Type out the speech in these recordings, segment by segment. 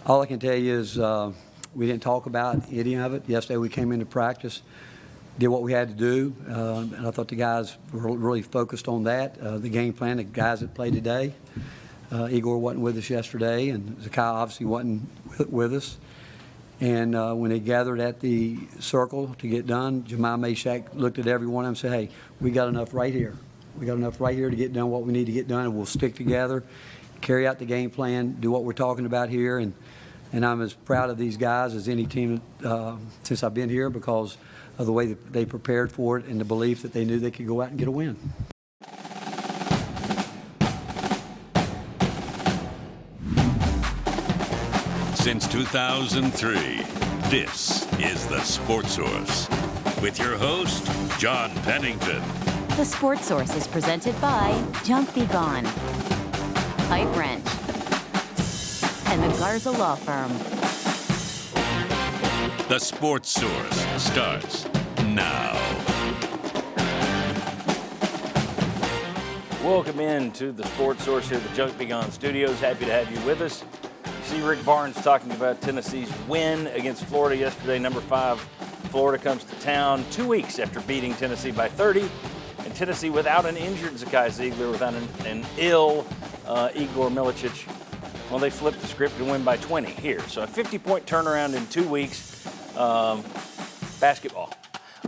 All I can tell you is we didn't talk about any of it. Yesterday we came into practice, did what we had to do, and I thought the guys were really focused on that. The game plan, the guys that played today. Igor wasn't with us yesterday, and Zakai obviously wasn't with us. And when they gathered at the circle to get done, Jemai Meshach looked at every one of them and said, hey, we got enough right here. We got enough right here to get done what we need to get done, and we'll stick together, carry out the game plan, do what we're talking about here. And I'm as proud of these guys as any team since I've been here because of the way that they prepared for it and the belief that they knew they could go out and get a win. Since 2003, this is The Sports Source with your host, John Pennington. The Sports Source is presented by Junk Be Gone, Pipe Wrench, and the Garza Law Firm. The Sports Source starts now. Welcome in to the Sports Source here at the Junk Be Gone Studios. Happy to have you with us. You see Rick Barnes talking about Tennessee's win against Florida yesterday. Number 5, Florida comes to town 2 weeks after beating Tennessee by 30. And Tennessee without an injured Zakai Zeigler, without an ill Igor Milicic. Well, they flipped the script and win by 20 here. So a 50-point turnaround in 2 weeks. Basketball.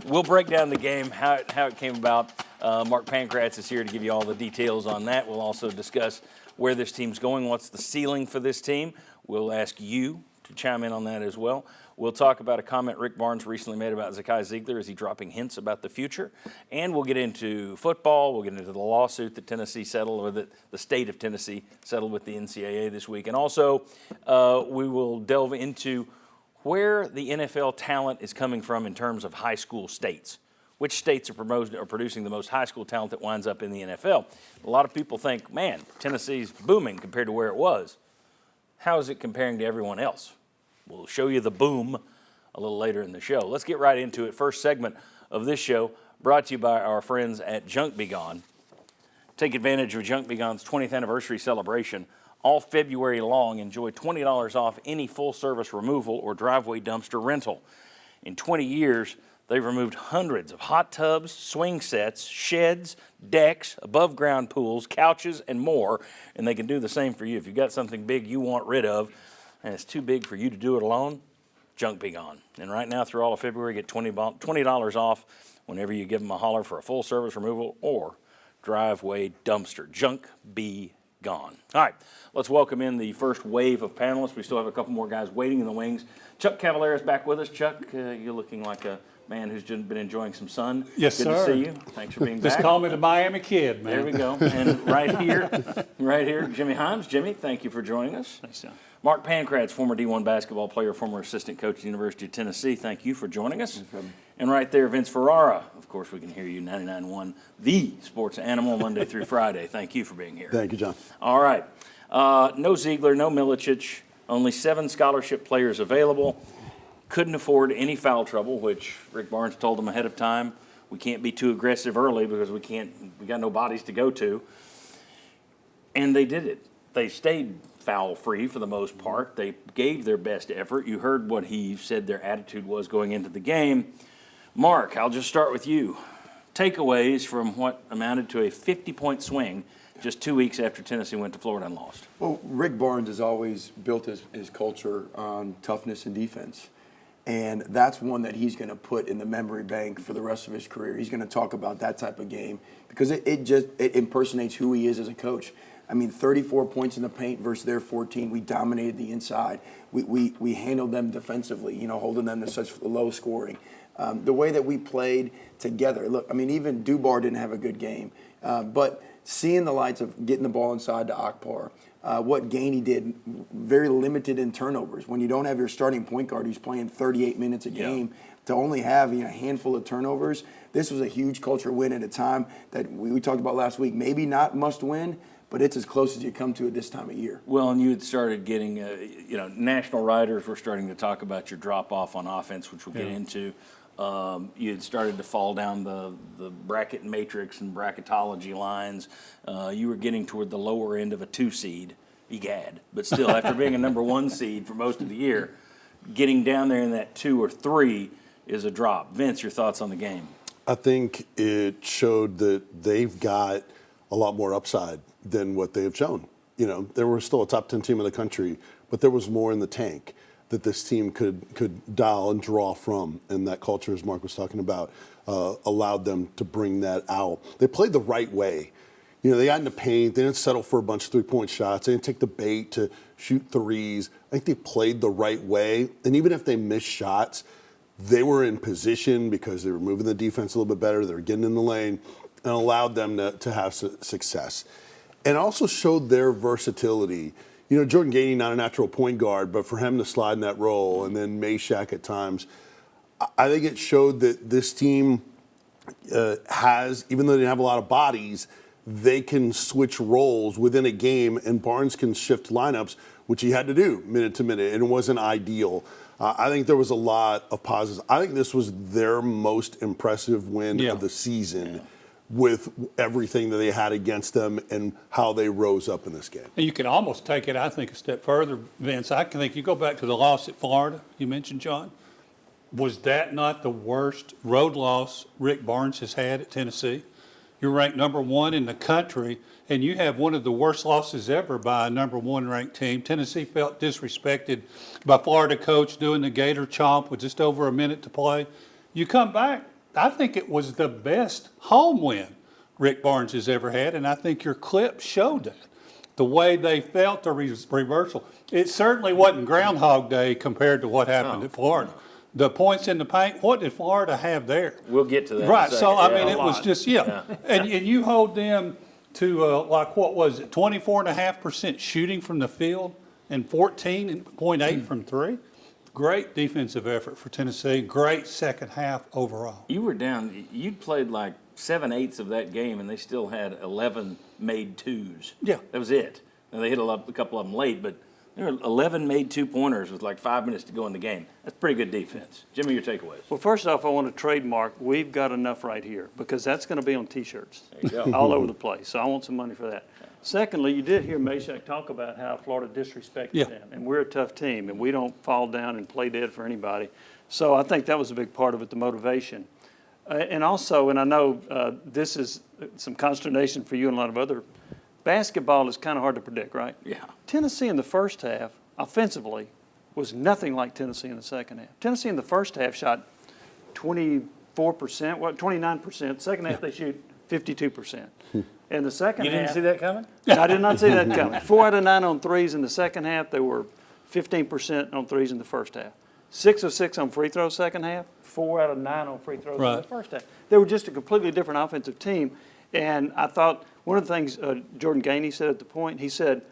We'll break down the game, how it came about. Mark Pancratz is here to give you all the details on that. We'll also discuss where this team's going, what's the ceiling for this team. We'll ask you to chime in on that as well. We'll talk about a comment Rick Barnes recently made about Zakai Zeigler. Is he dropping hints about the future? And we'll get into football. We'll get into the lawsuit that Tennessee settled, or that the state of Tennessee settled with the NCAA this week. And also, we will delve into where the NFL talent is coming from in terms of high school states. Which states are producing the most high school talent that winds up in the NFL? A lot of people think, man, Tennessee's booming compared to where it was. How is it comparing to everyone else? We'll show you the boom a little later in the show. Let's get right into it. First segment of this show brought to you by our friends at Junk Be Gone. Take advantage of Junk Be Gone's 20th anniversary celebration. All February long, enjoy $20 off any full-service removal or driveway dumpster rental. In 20 years, they've removed hundreds of hot tubs, swing sets, sheds, decks, above-ground pools, couches, and more, and they can do the same for you. If you've got something big you want rid of and it's too big for you to do it alone, Junk Be Gone. And right now, through all of February, get $20 off whenever you give them a holler for a full-service removal or driveway dumpster. Junk Be Gone. All right, let's welcome in the first wave of panelists. We still have a couple more guys waiting in the wings. Chuck Cavallera's back with us. Chuck, you're looking like a man who's just been enjoying some sun. Yes, Good sir. to see you. Thanks for being back. Just call me the Miami Kid, man. There we go. And right here, Jimmy Himes. Jimmy, thank you for joining us. Thanks, John. Mark Pancratz, former D1 basketball player, former assistant coach at the University of Tennessee. Thank you for joining us. And right there, Vince Ferrara. Of course, we can hear you, 99.1, the sports animal, Monday through Friday. Thank you for being here. Thank you, John. All right. No Zeigler, no Milicic, only 7 scholarship players available. Couldn't afford any foul trouble, which Rick Barnes told them ahead of time. We can't be too aggressive early because we got no bodies to go to. And they did it. They stayed foul-free for the most part. They gave their best effort. You heard what he said their attitude was going into the game. Mark, I'll just start with you. Takeaways from what amounted to a 50-point swing just 2 weeks after Tennessee went to Florida and lost. Well, Rick Barnes has always built his culture on toughness and defense. And that's one that he's going to put in the memory bank for the rest of his career. He's going to talk about that type of game because it impersonates who he is as a coach. I mean, 34 points in the paint versus their 14. We dominated the inside. We handled them defensively, holding them to such low scoring. The way that we played together. Look, I mean, even Dubar didn't have a good game. But seeing the lights of getting the ball inside to Akbar, what Gainey did, very limited in turnovers. When you don't have your starting point guard who's playing 38 minutes a game, to only have a handful of turnovers, this was a huge culture win at a time that we talked about last week. Maybe not must win, but it's as close as you come to it this time of year. Well, and you had started getting, national writers were starting to talk about your drop-off on offense, which we'll get into. You had started to fall down the bracket matrix and bracketology lines. You were getting toward the lower end of a 2 seed. egad. But still, after being a number 1 seed for most of the year, getting down there in that 2 or 3 is a drop. Vince, your thoughts on the game? I think it showed that they've got a lot more upside than what they have shown. You know, they were still a top 10 team in the country, but there was more in the tank that this team could dial and draw from. And that culture, as Mark was talking about, allowed them to bring that out. They played the right way. You know, they got in the paint. They didn't settle for a bunch of three-point shots. They didn't take the bait to shoot threes. I think they played the right way. And even if they missed shots, they were in position because they were moving the defense a little bit better. They were getting in the lane and allowed them to have success. And also showed their versatility. You know, Jordan Gainey, not a natural point guard, but for him to slide in that role, and then Meshack at times, I think it showed that this team has, even though they didn't have a lot of bodies, they can switch roles within a game, and Barnes can shift lineups, which he had to do minute to minute, and it wasn't ideal. I think there was a lot of positives. I think this was their most impressive win of the season. With everything that they had against them and how they rose up in this game. And you can almost take it, I think, a step further, Vince. I can think you go back to the loss at Florida, you mentioned, John. Was that not the worst road loss Rick Barnes has had at Tennessee? You're ranked number 1 in the country, and you have one of the worst losses ever by a number 1 ranked team. Tennessee felt disrespected by Florida coach doing the Gator chomp with just over a minute to play. You come back. I think it was the best home win Rick Barnes has ever had, and I think your clip showed that. The way they felt the reversal. It certainly wasn't Groundhog Day compared to what happened at Florida. The points in the paint, what did Florida have there? We'll get to that. Right, in a so, second. I mean, it was just, And you hold them to, like, what was it, 24.5% shooting from the field and 14.8 from 3? Great defensive effort for Tennessee. Great second half overall. You were down. You'd played like 7/8 of that game, and they still had 11 made 2s. Yeah. That was it. And they hit a couple of them late, but there were 11 made 2-pointers with like 5 minutes to go in the game. That's pretty good defense. Jimmy, your takeaways. Well, first off, I want to trademark, we've got enough right here, because that's going to be on T-shirts There you go. all over the place. So I want some money for that. Secondly, you did hear Meshack talk about how Florida disrespected them, and we're a tough team, and we don't fall down and play dead for anybody. So I think that was a big part of it, the motivation. And also, and I know this is some consternation for you and a lot of other, basketball is kind of hard to predict, right? Yeah. Tennessee in the first half, offensively, was nothing like Tennessee in the second half. Tennessee in the first half shot 24%, 29%. Second half they shoot 52%. In the second half. You didn't see that coming? I did not see that coming. 4 out of 9 on threes in the second half. They were 15% on threes in the first half. 6 of 6 on free throws second half. 4 out of 9 on free throws in the first half. They were just a completely different offensive team. And I thought one of the things Jordan Gainey said at the point, he said,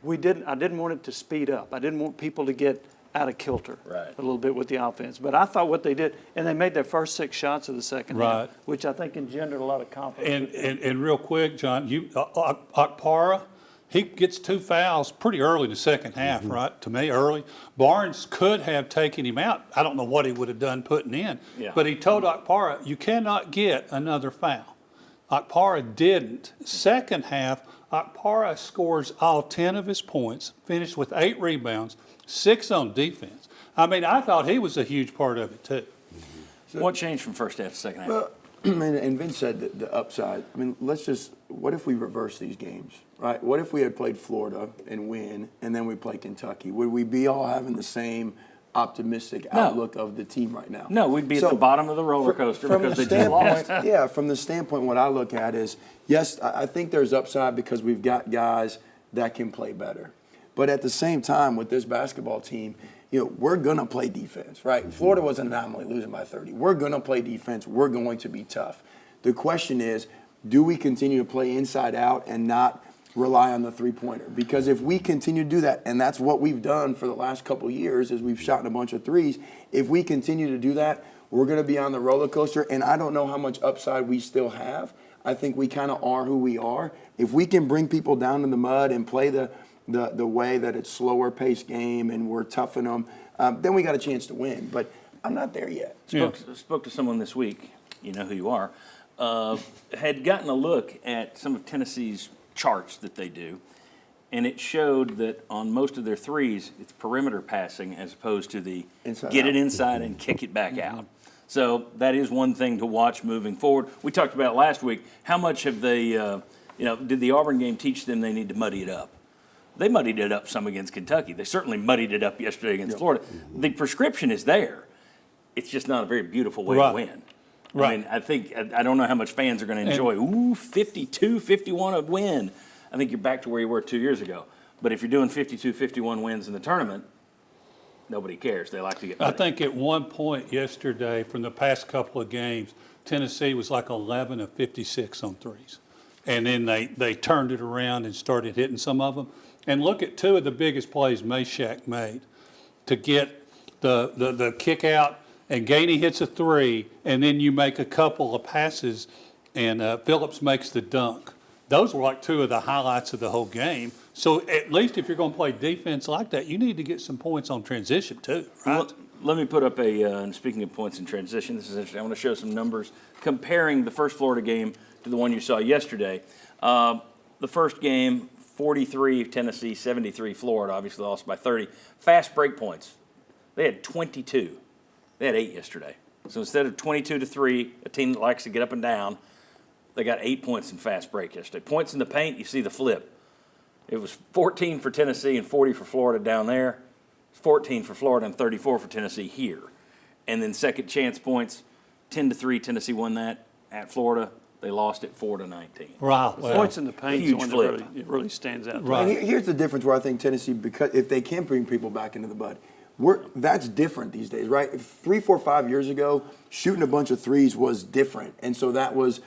I didn't want it to speed up. I didn't want people to get out of kilter a little bit with the offense. But I thought what they did, and they made their first 6 shots of the second half, which I think engendered a lot of confidence. And real quick, John, Okpara, he gets 2 fouls pretty early in the second half, right? To me, early. Barnes could have taken him out. I don't know what he would have done putting in. Yeah. But he told Okpara, you cannot get another foul. Okpara didn't. Second half, Okpara scores all 10 of his points, finished with 8 rebounds, 6 on defense. I mean, I thought he was a huge part of it, too. So what changed from first half to second half? Well, and Vince said the upside. I mean, what if we reverse these games, right? What if we had played Florida and win, and then we play Kentucky? Would we be all having the same optimistic outlook of the team right now? No, we'd be at the bottom of the roller coaster because they just lost. Yeah, from the standpoint, what I look at is, yes, I think there's upside because we've got guys that can play better. But at the same time, with this basketball team, we're going to play defense, right? Florida was an anomaly, losing by 30. We're going to play defense. We're going to be tough. The question is, do we continue to play inside out and not rely on the three-pointer? Because if we continue to do that, and that's what we've done for the last couple of years is we've shot in a bunch of threes, if we continue to do that, we're going to be on the roller coaster, and I don't know how much upside we still have. I think we kind of are who we are. If we can bring people down in the mud and play the way that it's slower paced game and we're toughing them, then we got a chance to win. But I'm not there yet. Spoke to someone this week, you know who you are, had gotten a look at some of Tennessee's charts that they do, and it showed that on most of their threes, it's perimeter passing as opposed to the Inside get out. it inside and kick it back out. So that is one thing to watch moving forward. We talked about last week, how much have they, did the Auburn game teach them they need to muddy it up? They muddied it up some against Kentucky. They certainly muddied it up yesterday against Florida. The prescription is there. It's just not a very beautiful way to win. Right. I mean, I don't know how much fans are going to enjoy. 52, 51 a win. I think you're back to where you were 2 years ago. But if you're doing 52, 51 wins in the tournament, nobody cares. They like to get money. I think at one point yesterday, from the past couple of games, Tennessee was like 11 of 56 on threes. And then they turned it around and started hitting some of them. And look at two of the biggest plays Milicic made to get the kick out, and Gainey hits a three, and then you make a couple of passes, and Phillips makes the dunk. Those were like two of the highlights of the whole game. So at least if you're going to play defense like that, you need to get some points on transition too, right? Let me put up and speaking of points in transition, this is interesting. I want to show some numbers comparing the first Florida game to the one you saw yesterday. The first game, 43 Tennessee, 73 Florida, obviously lost by 30. Fast break points, they had 22. They had 8 yesterday. So instead of 22-3, a team that likes to get up and down, they got 8 points in fast break yesterday. Points in the paint, you see the flip. It was 14 for Tennessee and 40 for Florida down there. 14 for Florida and 34 for Tennessee here. And then second chance points, 10-3, Tennessee won that at Florida. They lost it 4-19. Wow. Points in the paint is Huge one flip. that really stands out. Right. And here's the difference where I think Tennessee, because if they can bring people back into the bud, that's different these days, right? 3, 4, 5 years ago, shooting a bunch of threes was different. And so that was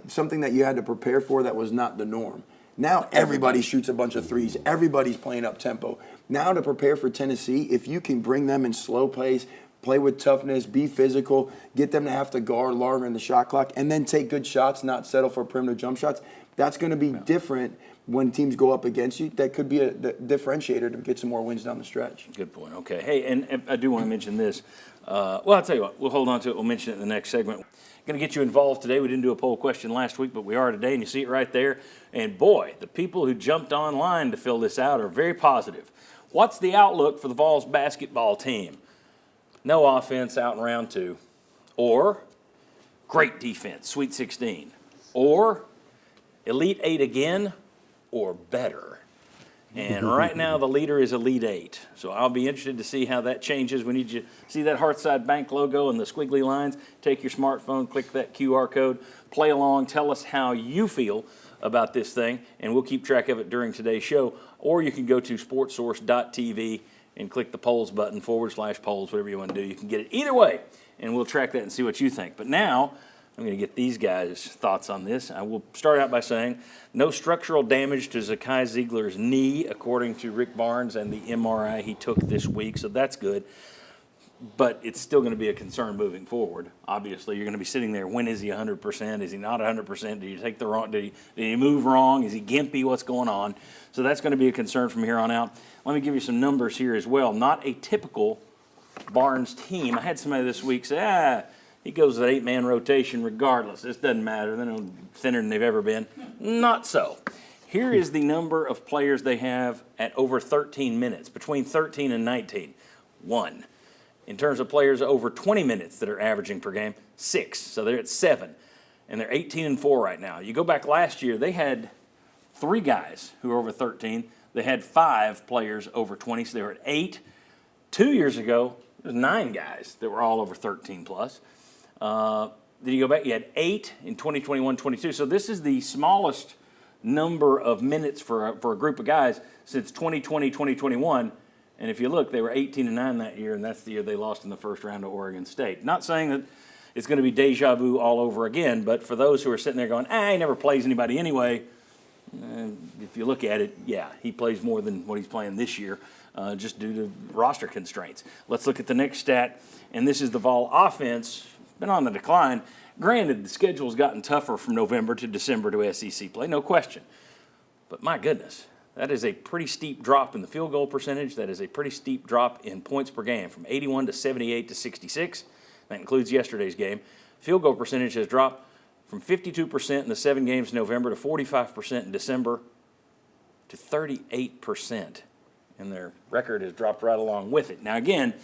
something that you had to prepare for that was not the norm. Now everybody shoots a bunch of threes. Everybody's playing up tempo. Now to prepare for Tennessee, if you can bring them in slow pace, play with toughness, be physical, get them to have to guard longer in the shot clock, and then take good shots, not settle for perimeter jump shots, that's going to be different when teams go up against you. That could be a differentiator to get some more wins down the stretch. Good point. Okay. Hey, and I do want to mention this. Well, I'll tell you what. We'll hold on to it. We'll mention it in the next segment. Going to get you involved today. We didn't do a poll question last week, but we are today, and you see it right there. And boy, the people who jumped online to fill this out are very positive. What's the outlook for the Vols basketball team? No offense out in round 2. Or great defense, Sweet 16. Or Elite 8 again, or better. And right now the leader is Elite 8. So I'll be interested to see how that changes. We need you to see that Hearthside Bank logo and the squiggly lines. Take your smartphone, click that QR code, play along, tell us how you feel about this thing, and we'll keep track of it during today's show. Or you can go to sportsource.tv and click the polls button, /polls, whatever you want to do. You can get it either way, and we'll track that and see what you think. But now I'm going to get these guys' thoughts on this. I will start out by saying no structural damage to Zakai Zeigler's knee, according to Rick Barnes and the MRI he took this week, so that's good. But it's still going to be a concern moving forward. Obviously, you're going to be sitting there. When is he 100%? Is he not 100%? Did you take the wrong? Did he move wrong? Is he gimpy? What's going on? So that's going to be a concern from here on out. Let me give you some numbers here as well. Not a typical Barnes team. I had somebody this week say, he goes with an 8-man rotation regardless. This doesn't matter. They're no thinner than they've ever been. Not so. Here is the number of players they have at over 13 minutes, between 13 and 19. 1. In terms of players over 20 minutes that are averaging per game, 6. So they're at 7. And they're 18-4 right now. You go back last year, they had 3 guys who were over 13. They had 5 players over 20, so they were at 8. 2 years ago, there was 9 guys that were all over 13 plus. Then you go back, you had 8 in 2021-22. So this is the smallest number of minutes for a group of guys since 2020-2021. And if you look, they were 18-9 that year, and that's the year they lost in the first round to Oregon State. Not saying that it's going to be deja vu all over again, but for those who are sitting there going, he never plays anybody anyway, if you look at it, yeah, he plays more than what he's playing this year just due to roster constraints. Let's look at the next stat, and this is the Vol offense. Been on the decline. Granted, the schedule's gotten tougher from November to December to SEC play, no question. But my goodness, that is a pretty steep drop in the field goal percentage. That is a pretty steep drop in points per game from 81 to 78 to 66. That includes yesterday's game. Field goal percentage has dropped from 52% in the 7 games in November to 45% in December. to 38%, and their record has dropped right along with it. Now, again,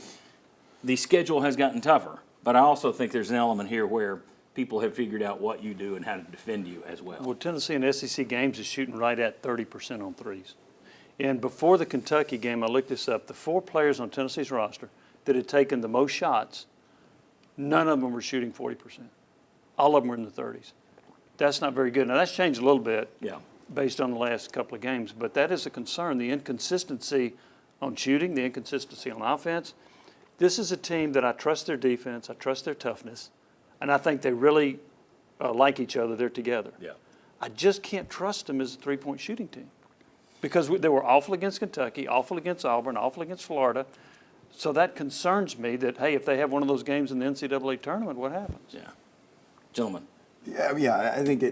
the schedule has gotten tougher, but I also think there's an element here where people have figured out what you do and how to defend you as well. Well, Tennessee in SEC games is shooting right at 30% on threes. And before the Kentucky game, I looked this up, the 4 players on Tennessee's roster that had taken the most shots, none of them were shooting 40%. All of them were in the 30s. That's not very good. Now, that's changed a little bit based on the last couple of games, but that is a concern, the inconsistency on shooting, the inconsistency on offense. This is a team that I trust their defense, I trust their toughness, and I think they really like each other. They're together. Yeah. I just can't trust them as a three-point shooting team because they were awful against Kentucky, awful against Auburn, awful against Florida. So that concerns me that, hey, if they have one of those games in the NCAA tournament, what happens? Yeah. Gentlemen. Yeah, I think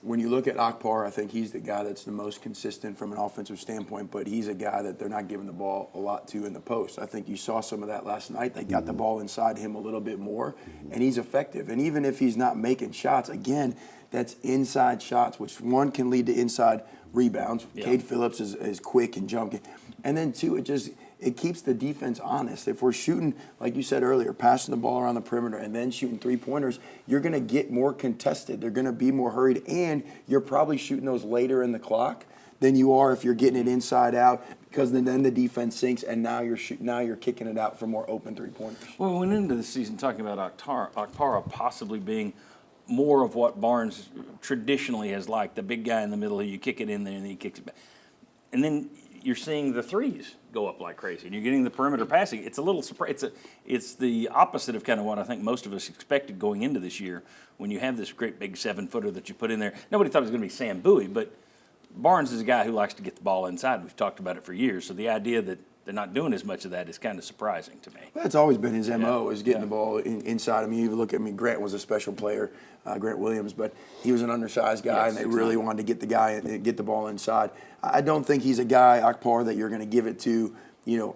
when you look at Akbar, I think he's the guy that's the most consistent from an offensive standpoint, but he's a guy that they're not giving the ball a lot to in the post. I think you saw some of that last night. They got the ball inside him a little bit more, and he's effective. And even if he's not making shots, again, that's inside shots, which one can lead to inside rebounds. Yeah. Cade Phillips is quick and jumping. And then two, it keeps the defense honest. If we're shooting, like you said earlier, passing the ball around the perimeter and then shooting three-pointers, you're going to get more contested. They're going to be more hurried, and you're probably shooting those later in the clock than you are if you're getting it inside out, because then the defense sinks, and now you're kicking it out for more open three-pointers. Well, we went into the season talking about Akpara possibly being more of what Barnes traditionally has liked, the big guy in the middle who you kick it in there and then he kicks it back. And then you're seeing the threes go up like crazy, and you're getting the perimeter passing. It's a little surprise. It's the opposite of kind of what I think most of us expected going into this year when you have this great big 7-footer that you put in there. Nobody thought it was going to be Sam Bowie, but Barnes is a guy who likes to get the ball inside. We've talked about it for years, so the idea that they're not doing as much of that is kind of surprising to me. That's always been his MO, is getting the ball inside. I mean, you even look at Grant was a special player, Grant Williams, but he was an undersized guy, and they really wanted to get the ball inside. I don't think he's a guy, Akbar, that you're going to give it to,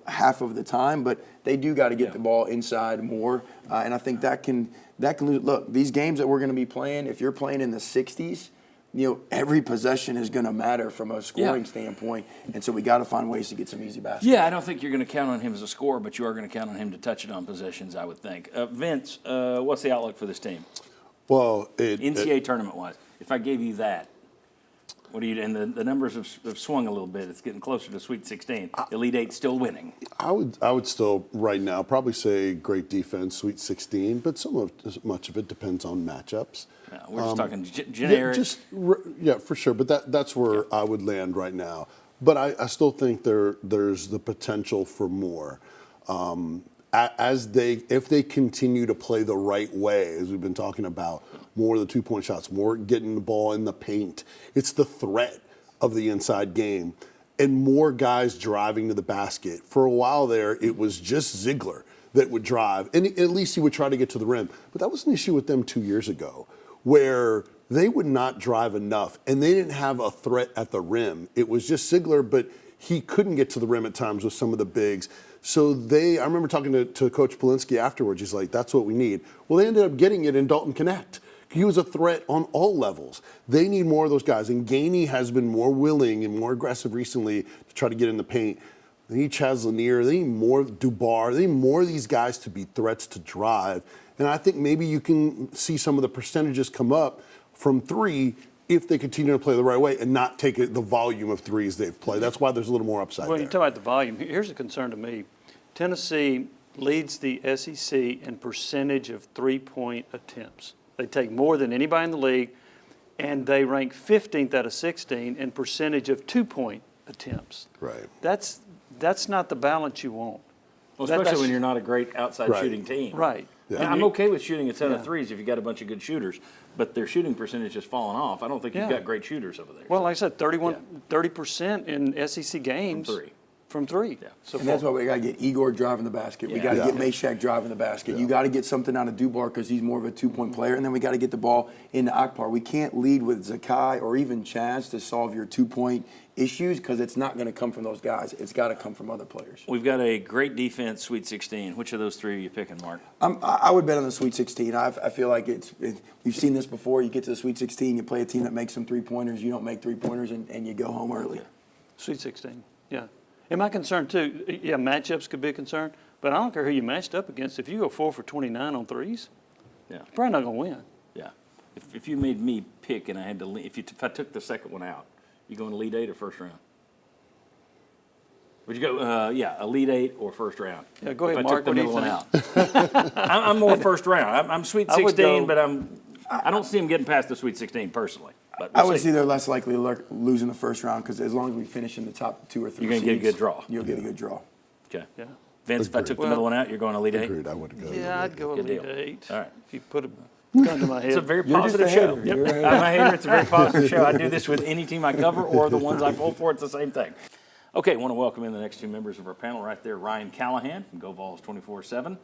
half of the time, but they do got to get the ball inside more, and I think that can look, these games that we're going to be playing, if you're playing in the 60s, every possession is going to matter from a scoring standpoint, and so we got to find ways to get some easy baskets. Yeah, I don't think you're going to count on him as a scorer, but you are going to count on him to touch it on possessions, I would think. Vince, what's the outlook for this team? Well, NCAA tournament-wise, if I gave you that, what do you? And the numbers have swung a little bit. It's getting closer to Sweet 16. Elite Eight still winning. I would still right now probably say great defense, Sweet 16, but much of it depends on matchups. We're just talking generic. Yeah, for sure. But that's where I would land right now. But I still think there's the potential for more. If they continue to play the right way, as we've been talking about, more of the 2-point shots, more getting the ball in the paint. It's the threat of the inside game, and more guys driving to the basket. For a while there, it was just Zeigler that would drive, and at least he would try to get to the rim. But that was an issue with them 2 years ago, where they would not drive enough, and they didn't have a threat at the rim. It was just Zeigler, but he couldn't get to the rim at times with some of the bigs. So I remember talking to Coach Polinsky afterwards. He's like, that's what we need. Well, they ended up getting it in Dalton Connect. He was a threat on all levels. They need more of those guys. And Gainey has been more willing and more aggressive recently to try to get in the paint. They need Chaz Lanier. They need more Dubar. They need more of these guys to be threats to drive. And I think maybe you can see some of the percentages come up from three if they continue to play the right way and not take the volume of threes they've played. That's why there's a little more upside Well, there. you talk about the volume. Here's a concern to me. Tennessee leads the SEC in percentage of three-point attempts. They take more than anybody in the league, and they rank 15th out of 16 in percentage of two-point attempts. Right. That's not the balance you want. Well, especially when you're not a great outside shooting team. Right. Yeah. And I'm okay with shooting a ton of threes if you got a bunch of good shooters, but their shooting percentage has fallen off. I don't think you've got great shooters over there. Well, like I said, 30% in SEC games. from three. Yeah. So And that's far. why we got to get Igor driving the basket. We got to get Milicic driving the basket. You got to get something out of Dubar because he's more of a two-point player. And then we got to get the ball into Akbar. We can't lead with Zakai or even Chaz to solve your two-point issues because it's not going to come from those guys. It's got to come from other players. We've got a great defense, Sweet 16. Which of those three are you picking, Mark? I would bet on the Sweet 16. I feel like you've seen this before. You get to the Sweet 16, you play a team that makes some three-pointers. You don't make three-pointers, and you go home early. Sweet 16, yeah. And my concern, too, matchups could be a concern, but I don't care who you matched up against. If you go 4 for 29 on threes, you're probably not going to win. Yeah. If you made me pick and I had to, if I took the second one out, you going Elite Eight or first round? Would you go, Elite Eight or first round? Yeah, go ahead, if Mark. I took the What do middle you one out. I'm more first round. I'm Sweet I would 16, go- but I don't see him getting past the Sweet 16 personally. But I we'll would see. see they're less likely losing the first round because as long as we finish in the top 2 or 3 You're gonna get a seeds, good draw. You'll get a good draw. Okay. Yeah. Vince, if I took the middle one out, you're going Elite Eight? Agreed. I would go. Yeah, I'd go Good Elite deal. 8. All right. If you put a gun to my head. It's a very You're just positive a show. hater. You're a hater. I'm a hater. It's a very positive show. I do this with any team I cover or the ones I pull for. It's the same thing. Okay, I want to welcome in the next two members of our panel right there. Ryan Callahan from GoVols247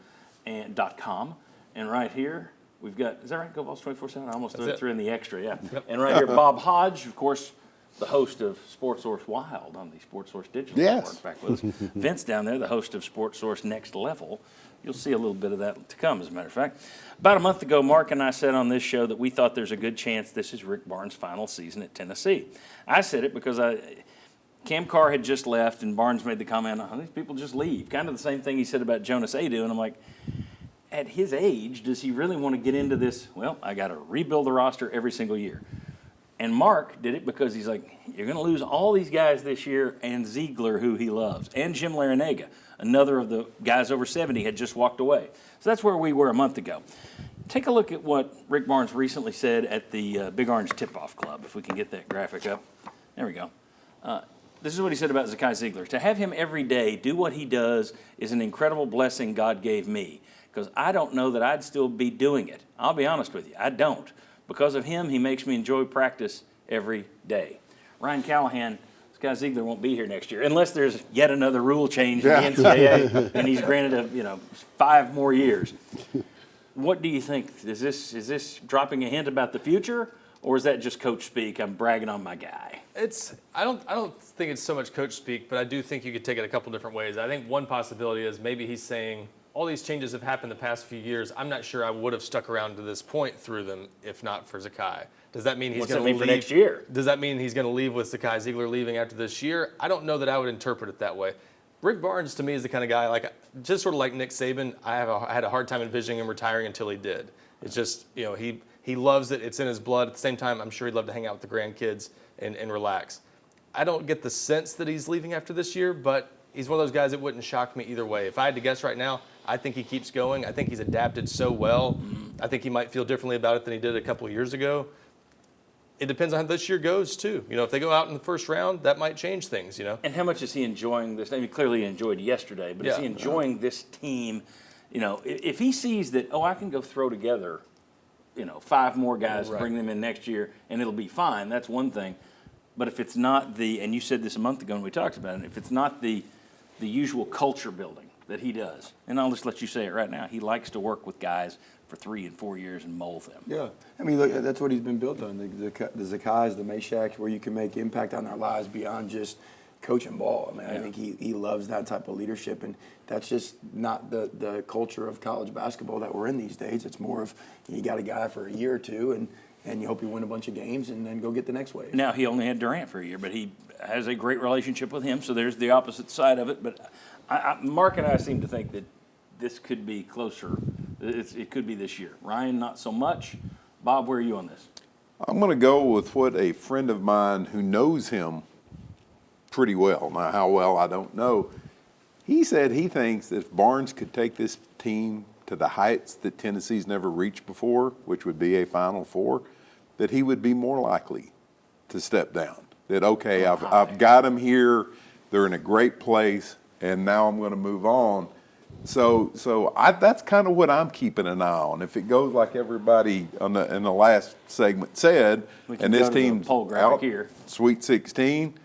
and .com. And right here, we've got, is that right, GoVols247? I almost threw in the extra, yeah. Yep. And right here, Bob Hodge, of course, the host of Sports Source Wild on the Sports Source Digital Network back with us. Vince down there, the host of Sports Source Next Level. You'll see a little bit of that to come, as a matter of fact. About a month ago, Mark and I said on this show that we thought there's a good chance this is Rick Barnes' final season at Tennessee. I said it because Cam Carr had just left, and Barnes made the comment, oh, these people just leave. Kind of the same thing he said about Jonas Adu, and I'm like, at his age, does he really want to get into this, well, I got to rebuild the roster every single year. And Mark did it because he's like, you're going to lose all these guys this year and Zeigler, who he loves, and Jim Larinaga, another of the guys over 70, had just walked away. So that's where we were a month ago. Take a look at what Rick Barnes recently said at the Big Orange Tip-Off Club, if we can get that graphic up. There we go. This is what he said about Zakai Zeigler. To have him every day do what he does is an incredible blessing God gave me, because I don't know that I'd still be doing it. I'll be honest with you, I don't. Because of him, he makes me enjoy practice every day. Ryan Callahan, Zakai Zeigler won't be here next year unless there's yet another rule change in the NCAA and he's granted 5 more years. What do you think? Is this dropping a hint about the future, or is that just coach speak? I'm bragging on my guy. I don't think it's so much coach speak, but I do think you could take it a couple different ways. I think one possibility is maybe he's saying, all these changes have happened the past few years. I'm not sure I would have stuck around to this point through them if not for Zakai. Does that mean he's going to leave for next year? Does that mean he's going to leave with Zakai Zeigler leaving after this year? I don't know that I would interpret it that way. Rick Barnes, to me, is the kind of guy, just sort of like Nick Saban, I had a hard time envisioning him retiring until he did. It's just, he loves it. It's in his blood. At the same time, I'm sure he'd love to hang out with the grandkids and relax. I don't get the sense that he's leaving after this year, but he's one of those guys that wouldn't shock me either way. If I had to guess right now, I think he keeps going. I think he's adapted so well. I think he might feel differently about it than he did a couple of years ago. It depends on how this year goes, too. If they go out in the first round, that might change things, And how much is he enjoying this? I mean, clearly he enjoyed yesterday, but is he enjoying this team? If he sees that, I can go throw together, 5 more guys, bring them in next year, and it'll be fine, that's one thing. But if it's not and you said this a month ago when we talked about it, if it's not the usual culture building that he does, and I'll just let you say it right now, he likes to work with guys for 3 and 4 years and mold them. Yeah. I mean, look, that's what he's been built on. The Zakais, the Milicics, where you can make impact on their lives beyond just coaching ball. I mean, I think he loves that type of leadership, and that's just not the culture of college basketball that we're in these days. It's more of you got a guy for a year or two, and you hope you win a bunch of games and then go get the next wave. Now, he only had Durant for a year, but he has a great relationship with him, so there's the opposite side of it. But Mark and I seem to think that this could be closer. It could be this year. Ryan, not so much. Bob, where are you on this? I'm going to go with what a friend of mine who knows him pretty well, now how well I don't know, he said he thinks that if Barnes could take this team to the heights that Tennessee's never reached before, which would be a Final Four, that he would be more likely to step down. That, okay, I've got them here, they're in a great place, and now I'm going to move on. So that's kind of what I'm keeping an eye on. If it goes like everybody in the last segment said, and this team's poll graphic out, here. Sweet 16,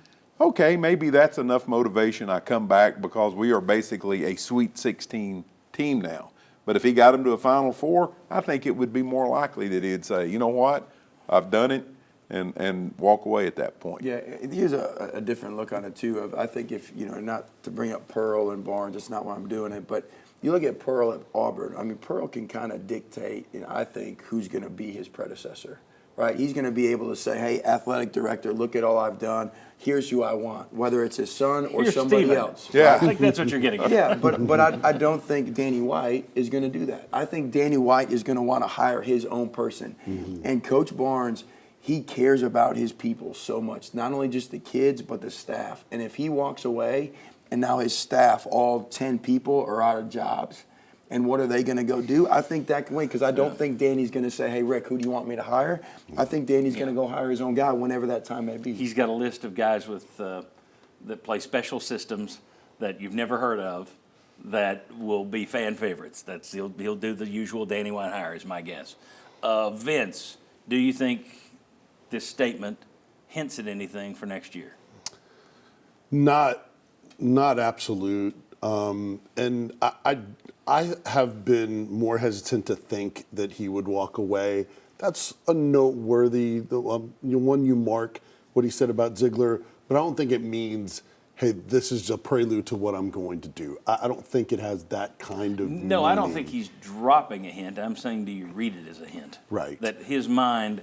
okay, maybe that's enough motivation. I come back because we are basically a Sweet 16 team now. But if he got him to a Final Four, I think it would be more likely that he'd say, you know what, I've done it, and walk away at that point. Yeah, here's a different look on it too. I think if, not to bring up Pearl and Barnes, it's not why I'm doing it, but you look at Pearl at Auburn. I mean, Pearl can kind of dictate, I think, who's going to be his predecessor, right? He's going to be able to say, hey, athletic director, look at all I've done. Here's who I want, whether it's his son or somebody Steven. else. Yeah. I think that's what you're getting at. Yeah, but I don't think Danny White is going to do that. I think Danny White is going to want to hire his own person. And Coach Barnes, he cares about his people so much, not only just the kids, but the staff. And if he walks away and now his staff, all 10 people, are out of jobs, and what are they going to go do? I think that can wait, because I don't think Danny's going to say, hey, Rick, who do you want me to hire? I think Danny's going to go hire his own guy whenever that time may be. He's got a list of guys with that play special systems that you've never heard of that will be fan favorites. He'll do the usual Danny White hire, is my guess. Vince, do you think this statement hints at anything for next year? Not absolute. And I have been more hesitant to think that he would walk away. That's a noteworthy, one you mark what he said about Zeigler, but I don't think it means, hey, this is a prelude to what I'm going to do. I don't think it has that kind of No, I don't meaning. think he's dropping a hint. I'm saying, do you read it as a hint? Right. That his mind,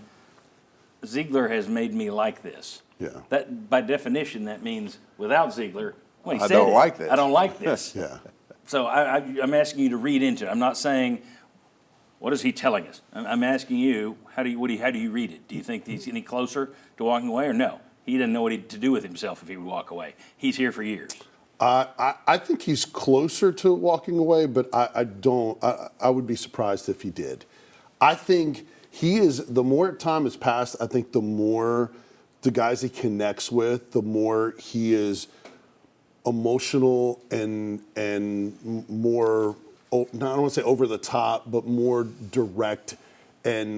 Zeigler has made me like this. Yeah. That, by definition, that means without Zeigler, well, he I said don't it. like this. I don't like this. Yeah. So I'm asking you to read into it. I'm not saying, what is he telling us? I'm asking you, how do you read it? Do you think he's any closer to walking away, or no? He doesn't know what to do with himself if he would walk away. He's here for years. I think he's closer to walking away, but I don't. I would be surprised if he did. I think he is. The more time has passed, I think the more the guys he connects with, the more he is emotional and more, I don't want to say over the top, but more direct and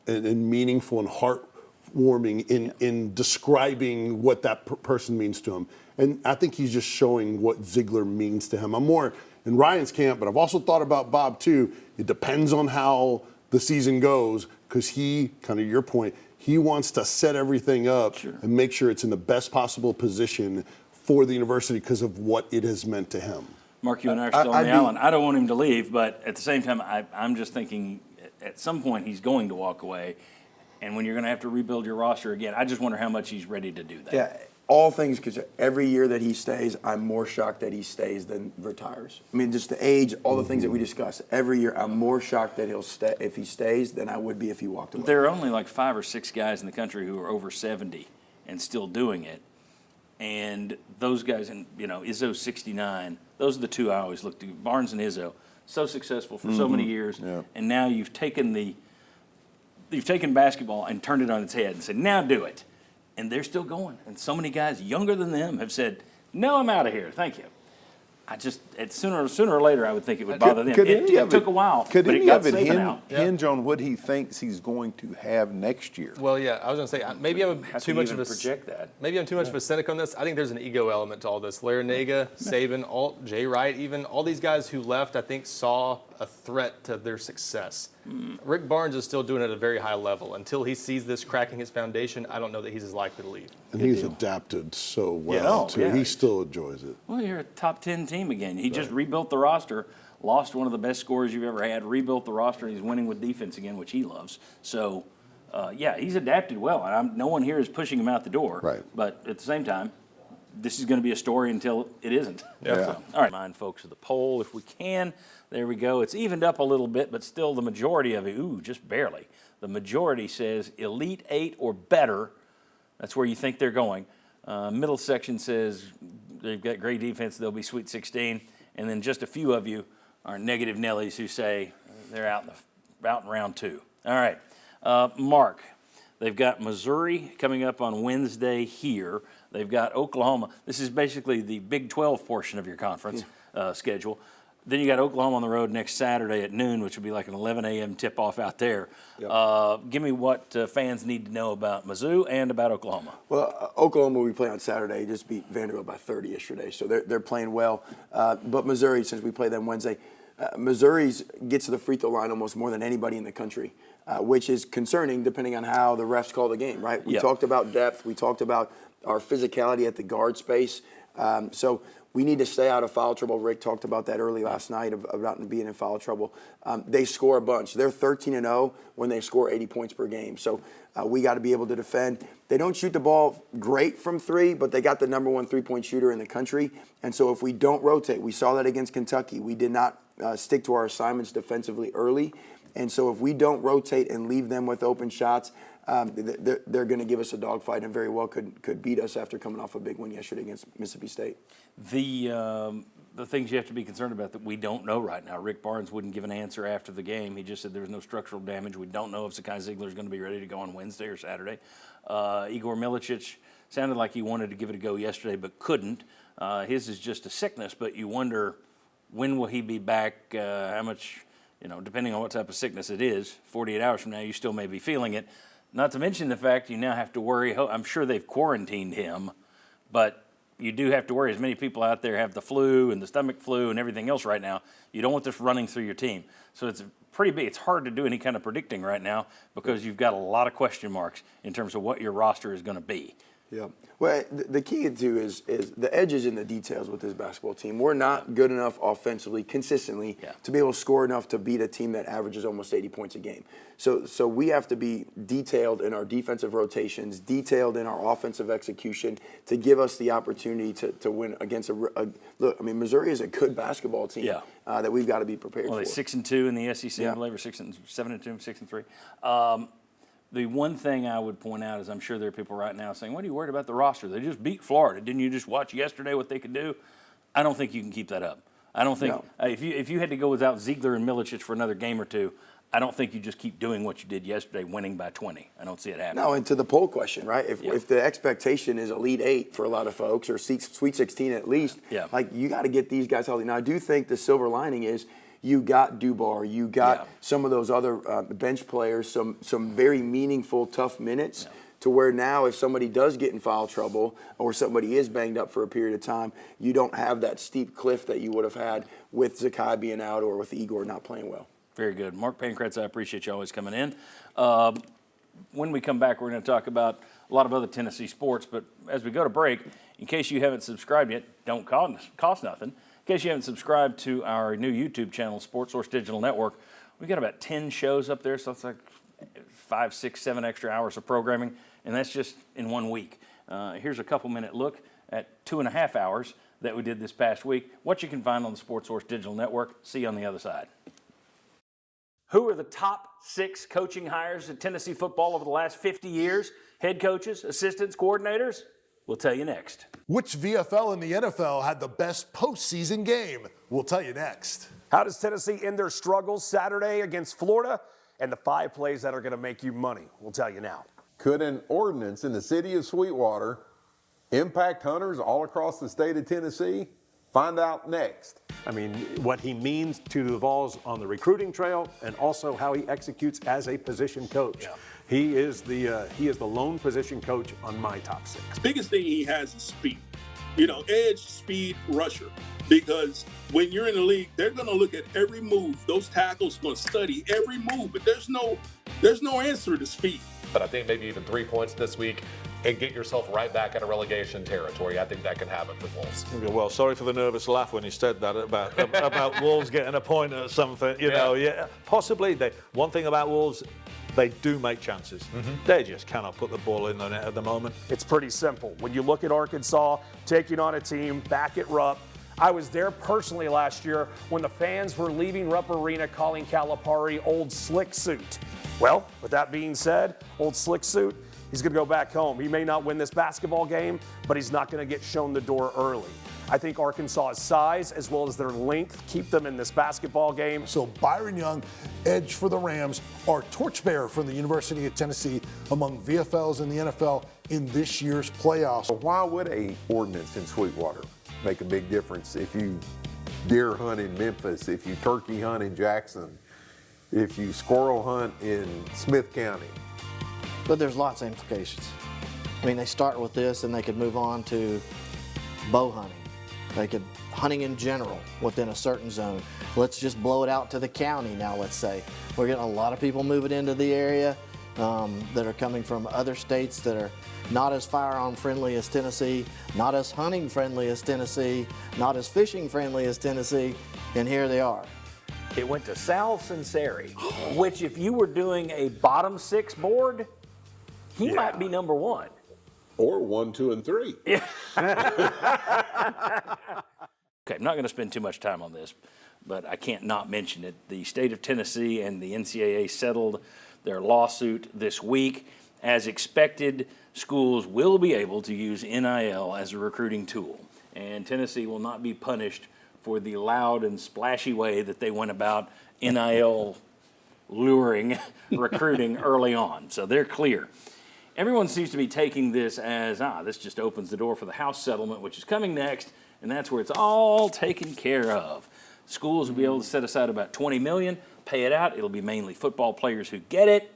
meaningful and heartwarming in describing what that person means to him. And I think he's just showing what Zeigler means to him. I'm more in Ryan's camp, but I've also thought about Bob too. It depends on how the season goes, because he, kind of your point, he wants to set everything up and make sure it's in the best possible position for the university because of what it has meant to him. Mark, you and I are still on the island. I don't want him to leave, but at the same time, I'm just thinking at some point he's going to walk away, and when you're going to have to rebuild your roster again, I just wonder how much he's ready to do that. Yeah, all things, because every year that he stays, I'm more shocked that he stays than retires. I mean, just the age, all the things that we discuss. Every year, I'm more shocked that he'll stay if he stays than I would be if he walked away. There are only like 5 or 6 guys in the country who are over 70 and still doing it. And those guys, and Izzo's 69, those are the two I always look to. Barnes and Izzo, so successful for so many years, and now you've taken basketball and turned it on its head and said, now do it. And they're still going. And so many guys younger than them have said, no, I'm out of here, thank you. Sooner or later, I would think it would bother them. It took a while, Could but any it got of it Saban out. hinge on what he thinks he's going to have next year? Well, yeah, I was going to say, maybe I'm too much of a project that. Maybe I'm too much of a cynic on this. I think there's an ego element to all this. Larinaga, Saban, Jay Wright, even all these guys who left, I think, saw a threat to their success. Rick Barnes is still doing it at a very high level. Until he sees this cracking his foundation, I don't know that he's as likely to leave. And he's adapted so well, too. Yeah. He still enjoys it. Well, you're a top 10 team again. He just rebuilt the roster, lost one of the best scorers you've ever had, rebuilt the roster, and he's winning with defense again, which he loves. So, he's adapted well. And no one here is pushing him out the door. Right. But at the same time, this is going to be a story until it isn't. Yeah. So, all right, mind folks of the poll, if we can. There we go. It's evened up a little bit, but still the majority of it, just barely. The majority says Elite 8 or better. That's where you think they're going. Middle section says they've got great defense, they'll be Sweet 16. And then just a few of you are negative Nellies who say they're out in round 2. All right. Mark, they've got Missouri coming up on Wednesday here. They've got Oklahoma. This is basically the Big 12 portion of your conference schedule. Then you got Oklahoma on the road next Saturday at noon, which would be like an 11 a.m. tip-off out there. Yep. Give me what fans need to know about Mizzou and about Oklahoma. Well, Oklahoma, we play on Saturday, just beat Vanderbilt by 30 yesterday, so they're playing well. But Missouri, since we play them Wednesday, Missouri gets to the free throw line almost more than anybody in the country, which is concerning depending on how the refs call the game, right? We talked about depth. We talked about our physicality at the guard space. So we need to stay out of foul trouble. Rick talked about that early last night about being in foul trouble. They score a bunch. They're 13-0 when they score 80 points per game. So we got to be able to defend. They don't shoot the ball great from three, but they got the #1 3-point shooter in the country. And so if we don't rotate, we saw that against Kentucky. We did not stick to our assignments defensively early. And so if we don't rotate and leave them with open shots, they're going to give us a dogfight and very well could beat us after coming off a big win yesterday against Mississippi State. The things you have to be concerned about that we don't know right now. Rick Barnes wouldn't give an answer after the game. He just said there was no structural damage. We don't know if Zakai Zeigler is going to be ready to go on Wednesday or Saturday. Igor Milicic sounded like he wanted to give it a go yesterday but couldn't. His is just a sickness, but you wonder when will he be back, how much, depending on what type of sickness it is, 48 hours from now you still may be feeling it. Not to mention the fact you now have to worry, I'm sure they've quarantined him, but you do have to worry. As many people out there have the flu and the stomach flu and everything else right now. You don't want this running through your team. So it's pretty big. It's hard to do any kind of predicting right now because you've got a lot of question marks in terms of what your roster is going to be. Yeah. Well, the key too is the edge is in the details with this basketball team. We're not good enough offensively, consistently, to be able to score enough to beat a team that averages almost 80 points a game. So we have to be detailed in our defensive rotations, detailed in our offensive execution to give us the opportunity to win against look. I mean, Missouri is a good basketball team that we've got to be prepared for. Well, they're 6-2 in the SEC, I believe, or 7-2, 6-3. The one thing I would point out is I'm sure there are people right now saying, what are you worried about the roster? They just beat Florida. Didn't you just watch yesterday what they could do? I don't think you can keep that up. I don't think if you had to go without Zeigler and Milicic for another game or two, I don't think you just keep doing what you did yesterday, winning by 20. I don't see it happening. No, and to the poll question, right? If the expectation is Elite 8 for a lot of folks or Sweet 16 at least, like you got to get these guys healthy. Now, I do think the silver lining is you got Dubar, you got some of those other bench players, some very meaningful, tough minutes to where now if somebody does get in foul trouble or somebody is banged up for a period of time, you don't have that steep cliff that you would have had with Zakai being out or with Igor not playing well. Very good. Mark Pancratz, I appreciate you always coming in. When we come back, we're going to talk about a lot of other Tennessee sports, but as we go to break, in case you haven't subscribed yet, don't cost nothing. In case you haven't subscribed to our new YouTube channel, Sports Source Digital Network, we've got about 10 shows up there, so it's like 5, 6, 7 extra hours of programming, and that's just in 1 week. Here's a couple-minute look at 2.5 hours that we did this past week, what you can find on the Sports Source Digital Network. See you on the other side. Who are the top 6 coaching hires at Tennessee football over the last 50 years? Head coaches, assistants, coordinators? We'll tell you next. Which VFL in the NFL had the best postseason game? We'll tell you next. How does Tennessee end their struggles Saturday against Florida? And the 5 plays that are going to make you money. We'll tell you now. Could an ordinance in the city of Sweetwater impact hunters all across the state of Tennessee? Find out next. I mean, what he means to the Vols on the recruiting trail and also how he executes as a position coach. Yeah. He is the lone position coach on my top 6. Biggest thing he has is speed. Edge, speed, rusher. Because when you're in the league, they're going to look at every move. Those tackles are going to study every move, but there's no answer to speed. But I think maybe even 3 points this week and get yourself right back out of relegation territory. I think that can happen for Wolves. Well, sorry for the nervous laugh when you said that about Wolves getting a point or something. Possibly. One thing about Wolves, they do make chances. They just cannot put the ball in the net at the moment. It's pretty simple. When you look at Arkansas taking on a team back at Rupp, I was there personally last year when the fans were leaving Rupp Arena calling Calipari Old Slick Suit. Well, with that being said, Old Slick Suit, he's going to go back home. He may not win this basketball game, but he's not going to get shown the door early. I think Arkansas's size as well as their length keep them in this basketball game. So Byron Young, edge for the Rams, our torchbearer from the University of Tennessee among VFLs in the NFL in this year's playoffs. So why would a ordinance in Sweetwater make a big difference if you deer hunt in Memphis, if you turkey hunt in Jackson, if you squirrel hunt in Smith County. But there's lots of implications. I mean, they start with this and they could move on to bow hunting. They could hunting in general within a certain zone. Let's just blow it out to the county now, let's say. We're getting a lot of people moving into the area that are coming from other states that are not as firearm friendly as Tennessee, not as hunting friendly as Tennessee, not as fishing friendly as Tennessee, and here they are. It went to Sal Sinceri, which if you were doing a bottom 6 board, he might be number 1. Or 1, 2, and 3. Yeah. Okay, I'm not going to spend too much time on this, but I can't not mention it. The state of Tennessee and the NCAA settled their lawsuit this week. As expected, schools will be able to use NIL as a recruiting tool, and Tennessee will not be punished for the loud and splashy way that they went about NIL luring recruiting early on. So they're clear. Everyone seems to be taking this as, this just opens the door for the House settlement, which is coming next, and that's where it's all taken care of. Schools will be able to set aside about $20 million, pay it out. It'll be mainly football players who get it.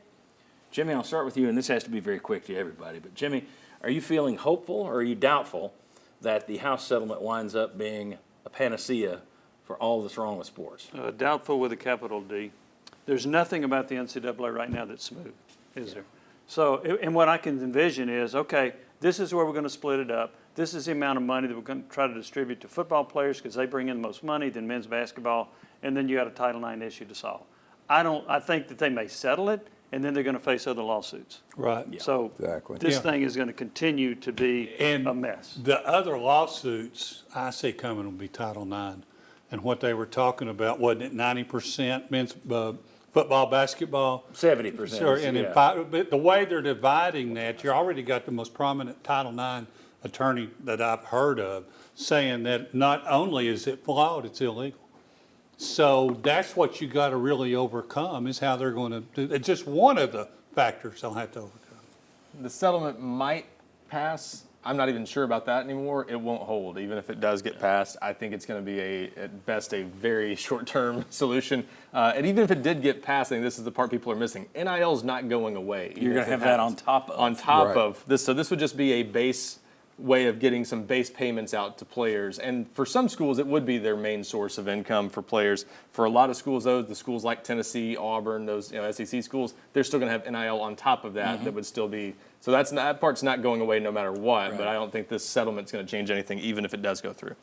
Jimmy, I'll start with you, and this has to be very quick to everybody. But Jimmy, are you feeling hopeful or are you doubtful that the House settlement winds up being a panacea for all that's wrong with sports? Doubtful with a capital D. There's nothing about the NCAA right now that's smooth, is there? So, and what I can envision is, okay, this is where we're going to split it up. This is the amount of money that we're going to try to distribute to football players because they bring in the most money, then men's basketball, and then you got a Title IX issue to solve. I think that they may settle it, and then they're going to face other lawsuits. Right. Yeah. So Exactly. this thing is going to continue to be a mess. The other lawsuits I see coming will be Title IX. And what they were talking about, wasn't it 90% men's football, basketball? 70%. Sure, and but the way they're dividing that, you already got the most prominent Title IX attorney that I've heard of saying that not only is it flawed, it's illegal. So that's what you got to really overcome is how they're going to do. It's just one of the factors they'll have to overcome. The settlement might pass. I'm not even sure about that anymore. It won't hold. Even if it does get passed, I think it's going to be at best a very short-term solution. And even if it did get passed, I think this is the part people are missing. NIL is not going away. You're going to have that on top of. On top of this. So this would just be a base way of getting some base payments out to players. And for some schools, it would be their main source of income for players. For a lot of schools, though, the schools like Tennessee, Auburn, those SEC schools, they're still going to have NIL on top of that. That would still be. So that part's not going away no matter what. Right. But I don't think this settlement's going to change anything, even if it does go through.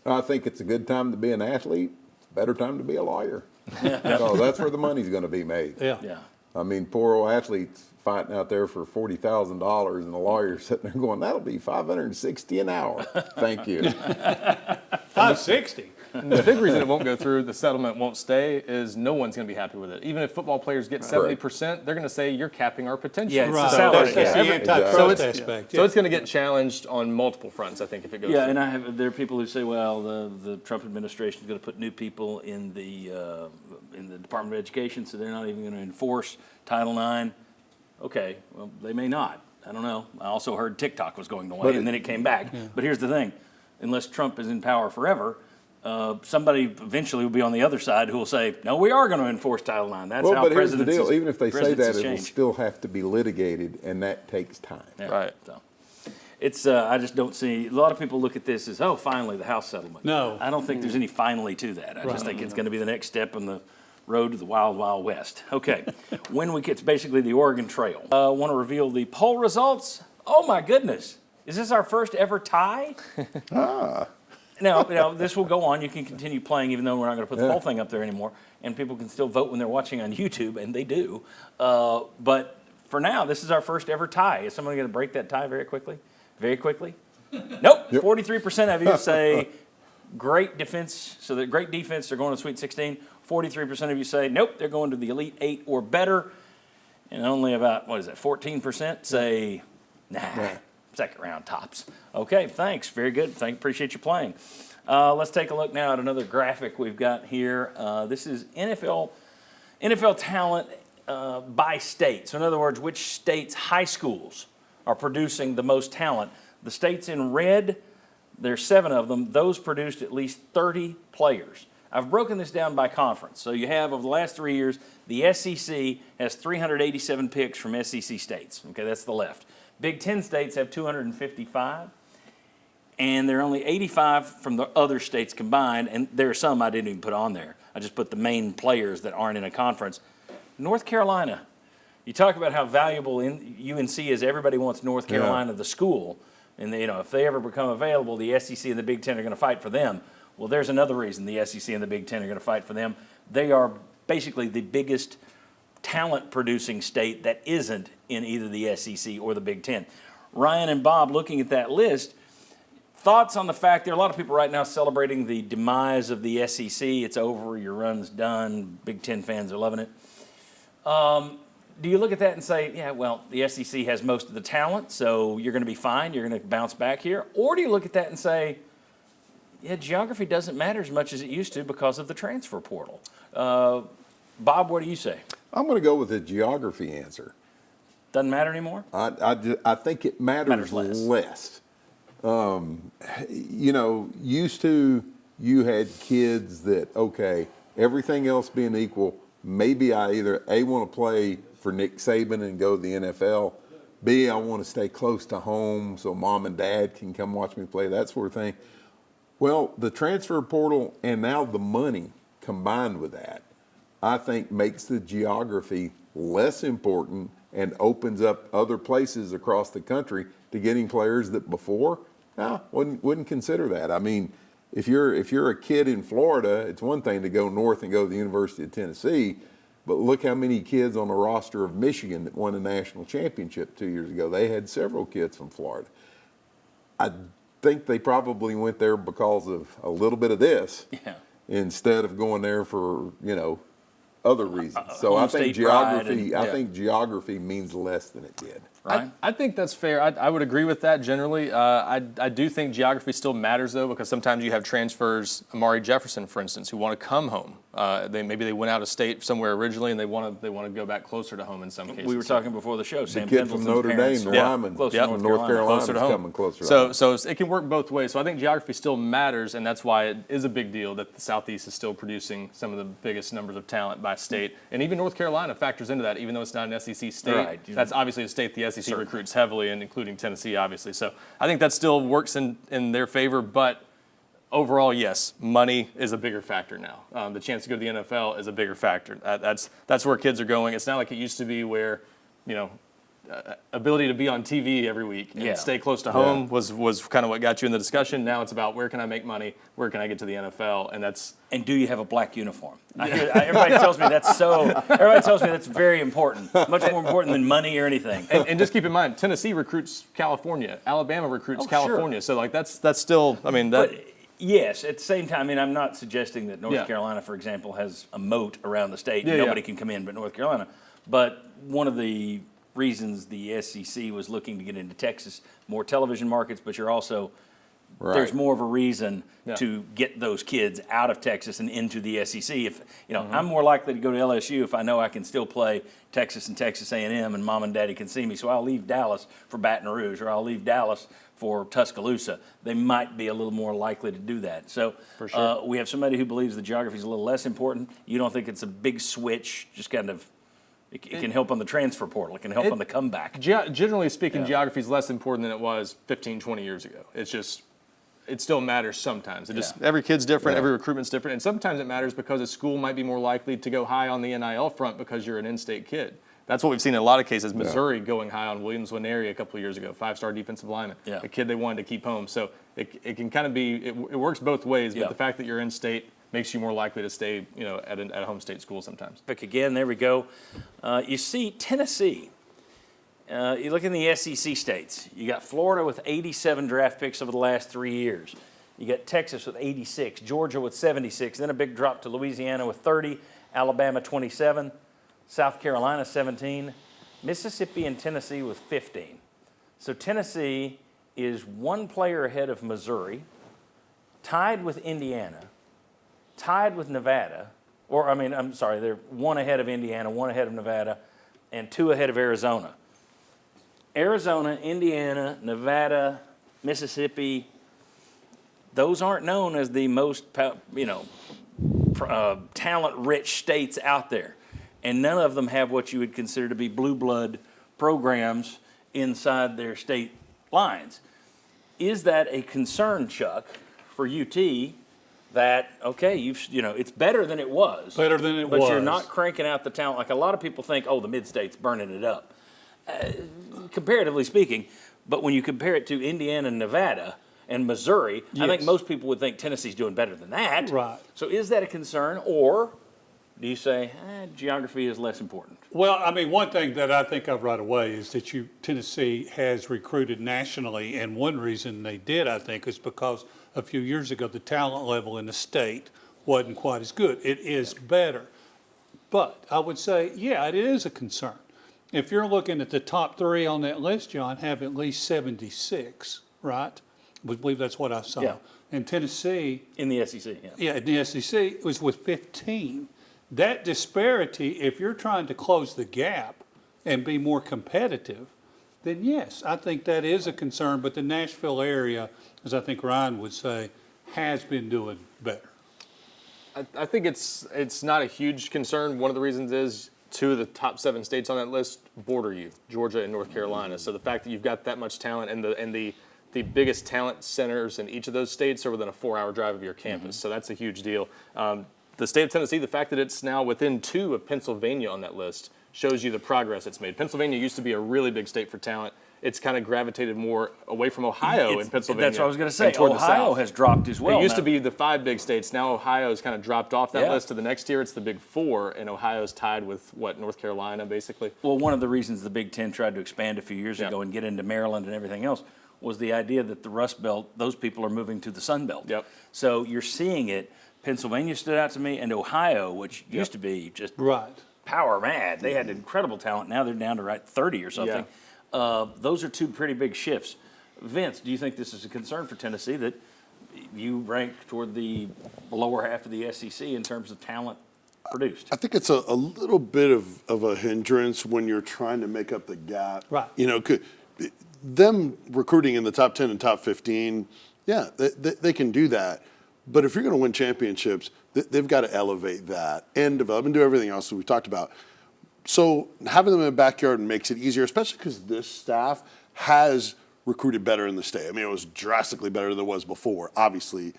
I think it's a good time to be an athlete. It's a better time to be a lawyer. So that's where the money's going to be made. Yeah. I mean, poor old athletes fighting out there for $40,000, and the lawyer's sitting there going, "That'll be $560 an hour." Thank you. $560. The big reason it won't go through, the settlement won't stay, is no one's going to be happy with it. Even if football players get 70%, they're going to say you're capping our potential. Yeah, it's right. a salary That's the antitrust aspect. So it's going to get challenged on multiple fronts, I think, if it goes through. And there are people who say, well, the Trump administration is going to put new people in the Department of Education, so they're not even going to enforce Title IX. Okay, well, they may not. I don't know. I also heard TikTok was going away, and then it came back. Yeah. But here's the thing. Unless Trump is in power forever, somebody eventually will be on the other side who will say, no, we are going to enforce Title IX. That's how but here's presidents the deal. Even if they say that, change. it will still have to be litigated, and that takes time. Yeah. Right. So it's I just don't see. A lot of people look at this as, oh, finally, the House settlement. No. I don't think there's any finally to that. I just think it's going to be the next step in the road to the wild, wild west. Okay. It's basically the Oregon Trail. Want to reveal the poll results? Oh, my goodness. Is this our first ever tie? Now, this will go on. You can continue playing even though we're not going to put the whole thing up there anymore. And people can still vote when they're watching on YouTube, and they do. But for now, this is our first ever tie. Is someone going to break that tie very quickly? Very quickly? Nope. Yep. 43% of you say great defense. So the great defense, they're going to Sweet 16. 43% of you say, nope, they're going to the Elite 8 or better. And only about, 14% say, nah, second round tops. Okay, thanks. Very good. Appreciate you playing. Let's take a look now at another graphic we've got here. This is NFL talent by state. So in other words, which states' high schools are producing the most talent. The states in red, There's 7 of them. Those produced at least 30 players. I've broken this down by conference. So you have, over the last 3 years, the SEC has 387 picks from SEC states. Okay, that's the left. Big Ten states have 255, and there are only 85 from the other states combined, and there are some I didn't even put on there. I just put the main players that aren't in a conference. North Carolina, you talk about how valuable UNC is. Everybody wants North Carolina, the school, and if they ever become available, the SEC and the Big Ten are going to fight for them. Well, there's another reason the SEC and the Big Ten are going to fight for them. They are basically the biggest talent-producing state that isn't in either the SEC or the Big Ten. Ryan and Bob, looking at that list, thoughts on the fact there are a lot of people right now celebrating the demise of the SEC. It's over, your run's done. Big Ten fans are loving it. Do you look at that and say, yeah, well, the SEC has most of the talent, so you're going to be fine, you're going to bounce back here? Or do you look at that and say, yeah, geography doesn't matter as much as it used to because of the transfer portal? Bob, what do you say? I'm going to go with the geography answer. Doesn't matter anymore? I think it matters less. Used to, you had kids that, okay, everything else being equal, maybe I either A, want to play for Nick Saban and go to the NFL, B, I want to stay close to home so mom and dad can come watch me play, that sort of thing. Well, the transfer portal and now the money combined with that, I think makes the geography less important and opens up other places across the country to getting players that before, wouldn't consider that. I mean, if you're a kid in Florida, it's one thing to go north and go to the University of Tennessee, but look how many kids on the roster of Michigan that won a national championship 2 years ago. They had several kids from Florida. I think they probably went there because of a little bit of this instead of going there for, other reasons. So I think geography means less than it did. Right? I think that's fair. I would agree with that generally. I do think geography still matters, though, because sometimes you have transfers, Amari Jefferson, for instance, who want to come home. Maybe they went out of state somewhere originally, and they want to go back closer to home in some cases. We were talking before the show. Sam kid from Notre Dame, Ryman, from North Carolina, is coming closer to home. So it can work both ways. So I think geography still matters, and that's why it is a big deal that the Southeast is still producing some of the biggest numbers of talent by state. And even North Carolina factors into that, even though it's not an SEC state. Right. That's obviously a state the SEC recruits heavily, and including Tennessee, obviously. So I think that still works in their favor, but overall, yes, money is a bigger factor now. The chance to go to the NFL is a bigger factor. That's where kids are going. It's not like it used to be where, ability to be on TV every week and stay close to home was kind of what got you in the discussion. Now it's about where can I make money, where can I get to the NFL, and do you have a black uniform? Everybody tells me that's very important, much more important than money or anything. And just keep in mind, Tennessee recruits California, Alabama recruits California, so that's still, But yes, at the same time, I'm not suggesting that North Carolina, for example, has a moat around the state. Nobody can come in but North Carolina. But one of the reasons the SEC was looking to get into Texas, more television markets, but you're also there's more of a reason to get those kids out of Texas and into the SEC. If I'm more likely to go to LSU if I know I can still play Texas and Texas A&M and mom and daddy can see me. So I'll leave Dallas for Baton Rouge, or I'll leave Dallas for Tuscaloosa. They might be a little more likely to do that. So for sure. We have somebody who believes the geography is a little less important. You don't think it's a big switch, just kind of. It can help on the transfer portal. It can help on the comeback. Generally speaking, geography is less important than it was 15, 20 years ago. It still matters sometimes. Every kid's different, every recruitment's different, and sometimes it matters because a school might be more likely to go high on the NIL front because you're an in-state kid. That's what we've seen in a lot of cases. Missouri going high on Williams Nwaneri a couple of years ago, 5-star defensive lineman, a kid they wanted to keep home. So it can kind of be, it works both ways, but the fact that you're in-state makes you more likely to stay, at a home state school sometimes. Pick again, there we go. You see Tennessee. You look in the SEC states. You got Florida with 87 draft picks over the last 3 years. You got Texas with 86, Georgia with 76, then a big drop to Louisiana with 30, Alabama 27, South Carolina 17, Mississippi and Tennessee with 15. So Tennessee is one player ahead of Missouri, tied with Indiana, tied with Nevada, they're one ahead of Indiana, one ahead of Nevada, and two ahead of Arizona. Arizona, Indiana, Nevada, Mississippi, those aren't known as the most, talent-rich states out there. And none of them have what you would consider to be blue blood programs inside their state lines. Is that a concern, Chuck, for UT that, okay, it's better than it was. Better than it but was. But you're not cranking out the talent. Like a lot of people think, the mid-state's burning it up. Comparatively speaking, but when you compare it to Indiana and Nevada and Missouri, I think most people would think Tennessee's doing better than that. Right. So is that a concern, or do you say geography is less important? Well, I mean, one thing that I think of right away is that Tennessee has recruited nationally, and one reason they did, I think, is because a few years ago the talent level in the state wasn't quite as good. It is better. But I would say, it is a concern. If you're looking at the top 3 on that list, John, have at least 76, right? I believe that's what I saw. Yeah. And Tennessee. In the SEC, Yeah, in the SEC was with 15. That disparity, if you're trying to close the gap and be more competitive, then yes, I think that is a concern. But the Nashville area, as I think Ryan would say, has been doing better. I think it's not a huge concern. One of the reasons is 2 of the top 7 states on that list border you, Georgia and North Carolina. So the fact that you've got that much talent and the biggest talent centers in each of those states are within a 4-hour drive of your campus. So that's a huge deal. The state of Tennessee, the fact that it's now within 2 of Pennsylvania on that list shows you the progress it's made. Pennsylvania used to be a really big state for talent. It's kind of gravitated more away from Ohio in Pennsylvania. That's what I was going to say. Ohio has dropped as well. It used to be the 5 big states. Now Ohio's kind of dropped off that list to the next year. It's the big 4, and Ohio's tied with, North Carolina, basically? Well, one of the reasons the Big Ten tried to expand a few years ago and get into Maryland and everything else was the idea that the Rust Belt, those people are moving to the Sun Belt. Yep. So you're seeing it. Pennsylvania stood out to me, and Ohio, which used to be just power mad. They had incredible talent. Now they're down to 30 or something. Those are 2 pretty big shifts. Vince, do you think this is a concern for Tennessee that you rank toward the lower half of the SEC in terms of talent produced? I think it's a little bit of a hindrance when you're trying to make up the gap. Right. Them recruiting in the top 10 and top 15, they can do that. But if you're going to win championships, they've got to elevate that and develop and do everything else that we talked about. So having them in the backyard makes it easier, especially because this staff has recruited better in the state. I mean, it was drastically better than it was before, obviously.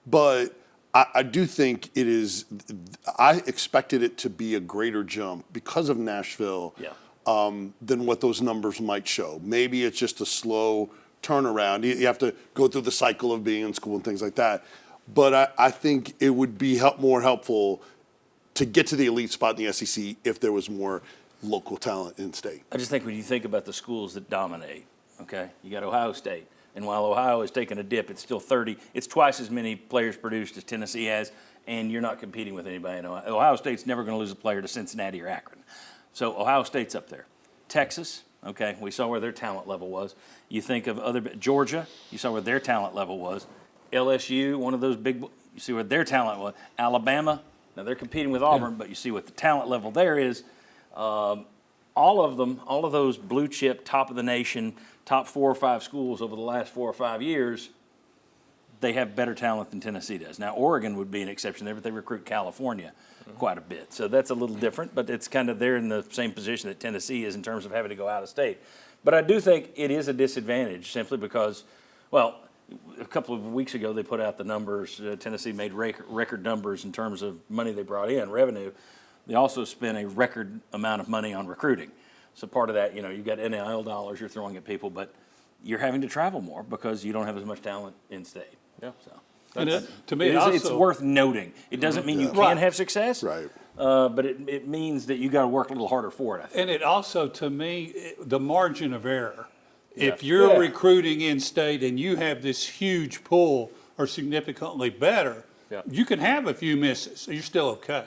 But I do think it is – I expected it to be a greater jump because of Nashville than what those numbers might show. Maybe it's just a slow turnaround. You have to go through the cycle of being in school and things like that. But I think it would be more helpful to get to the elite spot in the SEC if there was more local talent in state. I just think when you think about the schools that dominate, okay, you got Ohio State. And while Ohio has taken a dip, it's still 30. It's twice as many players produced as Tennessee has, and you're not competing with anybody in Ohio. Ohio State's never going to lose a player to Cincinnati or Akron. So Ohio State's up there. Texas, okay, we saw where their talent level was. You think of Georgia, you saw where their talent level was. LSU, one of those big, you see where their talent was. Alabama, now they're competing with Auburn, but you see what the talent level there is. All of them, all of those blue chip, top of the nation, top 4 or 5 schools over the last 4 or 5 years, they have better talent than Tennessee does. Now, Oregon would be an exception there, but they recruit California quite a bit. So that's a little different, but it's kind of they're in the same position that Tennessee is in terms of having to go out of state. But I do think it is a disadvantage simply because, well, a couple of weeks ago they put out the numbers. Tennessee made record numbers in terms of money they brought in, revenue. They also spent a record amount of money on recruiting. So part of that, you've got NIL dollars you're throwing at people, but you're having to travel more because you don't have as much talent in state. Yeah. So to me, it's worth noting. It doesn't mean you can't have success, right? But it means that you got to work a little harder for it, I think. And it also, to me, the margin of error. If you're recruiting in state and you have this huge pool or significantly better, you can have a few misses. So you're still okay.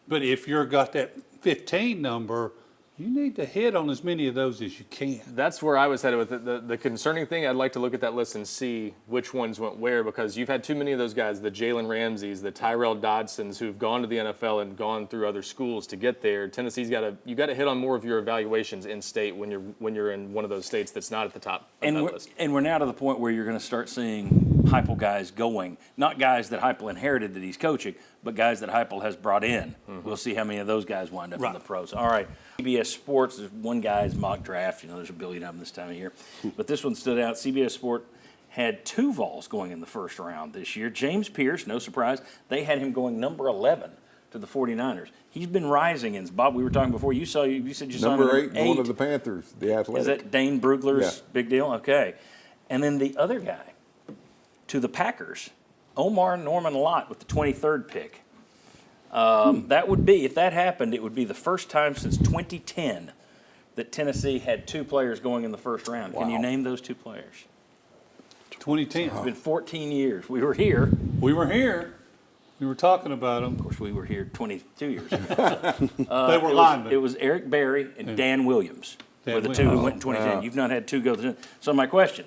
But if you've got that 15 number, you need to hit on as many of those as you can. That's where I was headed with it. The concerning thing, I'd like to look at that list and see which ones went where, because you've had too many of those guys, the Jalen Ramseys, the Tyrell Dodsons, who've gone to the NFL and gone through other schools to get there. Tennessee's got to hit on more of your evaluations in state when you're in one of those states that's not at the top of that list. And we're now to the point where you're going to start seeing Huepel guys going. Not guys that Huepel inherited that he's coaching, but guys that Huepel has brought in. We'll see how many of those guys wind up in the pros. All right, CBS Sports, there's one guy's mock draft. There's a billion of them this time of year. But this one stood out. CBS Sport had 2 Vols going in the first round this year. James Pierce, no surprise, they had him going number 11 to the 49ers. He's been rising, and Bob, we were talking before. You said you saw number him 8, going to the Panthers, the Athletic. Is that Dane Brugler's big deal? Okay. And then the other guy to the Packers, Omar Norman Lott with the 23rd pick. That would be, if that happened, it would be the first time since 2010 that Tennessee had 2 players going in the first round. Can you name those 2 players? 2010. It's been 14 years. We were here. We were here. We were talking about them. Of course, we were here 22 years ago. They were linemen. It was Eric Berry and Dan Williams were the 2 who went in 2010. You've not had 2 go. So my question,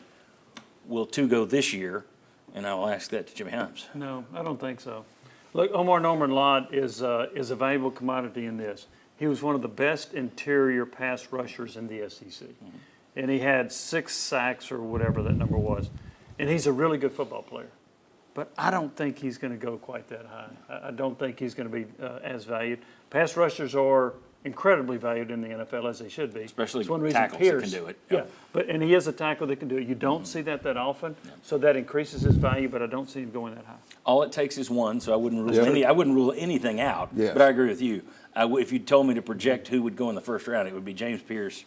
will 2 go this year? And I will ask that to Jimmy Himes. No, I don't think so. Look, Omar Norman Lott is a valuable commodity in this. He was one of the best interior pass rushers in the SEC. And he had 6 sacks or whatever that number was. And he's a really good football player. But I don't think he's going to go quite that high. I don't think he's going to be as valued. Pass rushers are incredibly valued in the NFL, as they should be. Especially one reason tackles Pierce, that can do it. Yeah, and he is a tackle that can do it. You don't see that often, so that increases his value, but I don't see him going that high. All it takes is one, so I wouldn't rule I wouldn't rule anything out. Yeah. But I agree with you. If you told me to project who would go in the first round, it would be James Pierce,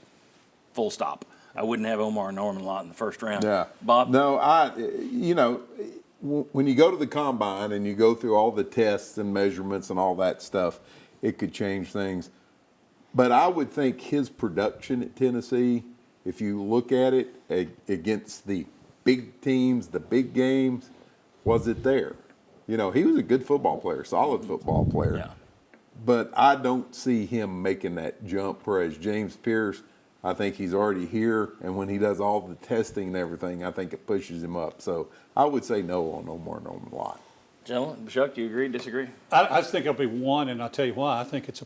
full stop. I wouldn't have Omar Norman Lott in the first round. Yeah. Bob? No, when you go to the combine and you go through all the tests and measurements and all that stuff, it could change things. But I would think his production at Tennessee, if you look at it against the big teams, the big games, was it there? He was a good football player, solid football player. Yeah. But I don't see him making that jump, whereas James Pierce, I think he's already here, and when he does all the testing and everything, I think it pushes him up. So I would say no on Omar Norman Lott. Gentlemen, Chuck, do you agree, disagree? I just think it'll be 1, and I'll tell you why. I think it's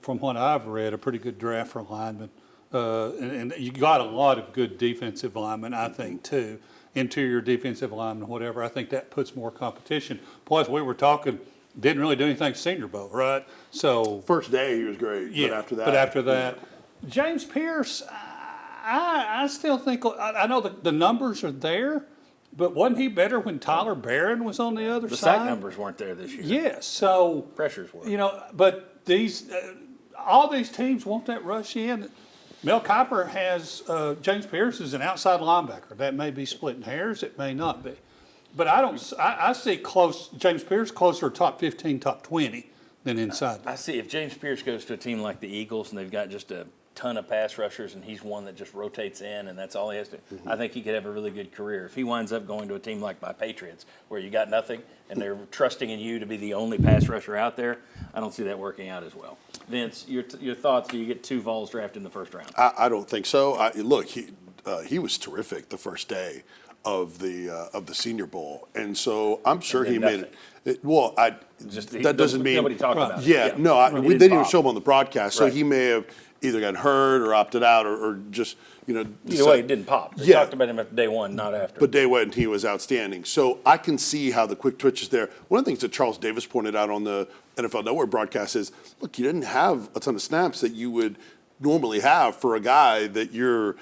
from what I've read, a pretty good draft for linemen. And you got a lot of good defensive linemen, I think, too. Interior defensive linemen, whatever. I think that puts more competition. Plus, we were talking, didn't really do anything Senior Bowl, right? So First day, he was great. Yeah, but after that. James Pierce, I still think, I know the numbers are there, but wasn't he better when Tyler Barron was on the other side? The sack numbers weren't there this year. Yes, so pressures were. But all these teams want that rush in. Mel Kiper has James Pierce as an outside linebacker. That may be splitting hairs. It may not be. But I see James Pierce closer to top 15, top 20 than inside. I see if James Pierce goes to a team like the Eagles and they've got just a ton of pass rushers and he's one that just rotates in and that's all he has to do, I think he could have a really good career. If he winds up going to a team like my Patriots where you got nothing and they're trusting in you to be the only pass rusher out there, I don't see that working out as well. Vince, your thoughts, do you get 2 Vols drafted in the first round? I don't think so. Look, he was terrific the first day of the Senior Bowl, and so I'm sure he made it. Well, that doesn't mean nobody talked about it. Yeah, no, they didn't even show him on the broadcast, so he may have either got hurt or opted out or just either way, it didn't pop. They talked about him after day 1, not after. But day 1, he was outstanding. So I can see how the quick twitch is there. One of the things that Charles Davis pointed out on the NFL Network broadcast is, look, you didn't have a ton of snaps that you would normally have for a guy that you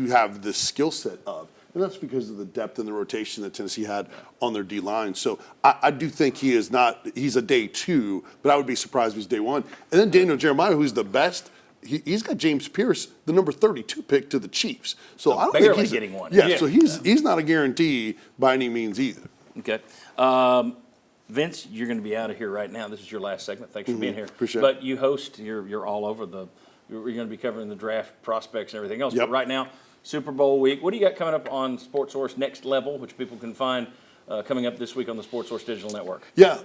have the skill set of. And that's because of the depth and the rotation that Tennessee had on their D-line. So I do think he's a day 2, but I would be surprised if he's day 1. And then Daniel Jeremiah, who's the best, he's got James Pierce, the number 32 pick to the Chiefs. So I don't think he's getting one. Yeah, so he's not a guarantee by any means either. Okay. Vince, you're going to be out of here right now. This is your last segment. Thanks for being here. Appreciate it. But you host, you're all over you're going to be covering the draft prospects and everything else. Yep. But right now, Super Bowl week. What do you got coming up on Sports Source Next Level, which people can find coming up this week on the Sports Source Digital Network? Yeah,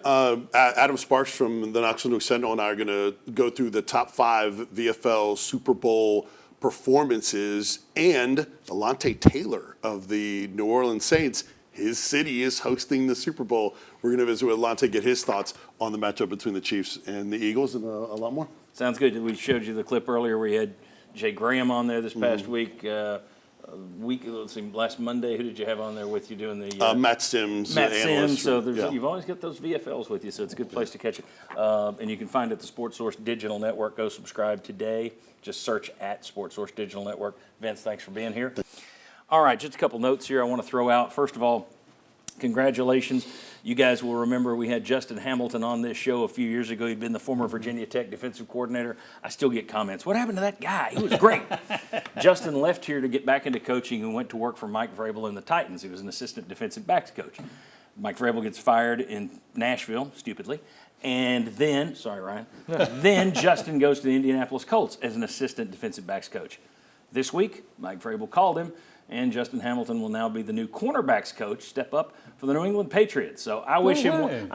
Adam Sparks from the Knoxville News Sentinel and I are going to go through the top 5 VFL Super Bowl performances, and Alontae Taylor of the New Orleans Saints, his city is hosting the Super Bowl. We're going to visit with Alontae, get his thoughts on the matchup between the Chiefs and the Eagles, and a lot more. Sounds good. We showed you the clip earlier where you had Jay Graham on there this past week. last Monday, who did you have on there with you doing the Matt Sims. Matt Sims. So yeah. you've always got those VFLs with you, so it's a good place to catch it. And you can find it at the Sports Source Digital Network. Go subscribe today. Just search at Sports Source Digital Network. Vince, thanks for being here. All right, just a couple notes here I want to throw out. First of all, congratulations. You guys will remember we had Justin Hamilton on this show a few years ago. He'd been the former Virginia Tech defensive coordinator. I still get comments, what happened to that guy? He was great. Justin left here to get back into coaching and went to work for Mike Vrabel in the Titans. He was an assistant defensive backs coach. Mike Vrabel gets fired in Nashville, stupidly. And then, sorry, Ryan, then Justin goes to the Indianapolis Colts as an assistant defensive backs coach. This week, Mike Vrabel called him, and Justin Hamilton will now be the new cornerbacks coach, step up for the New England Patriots. So I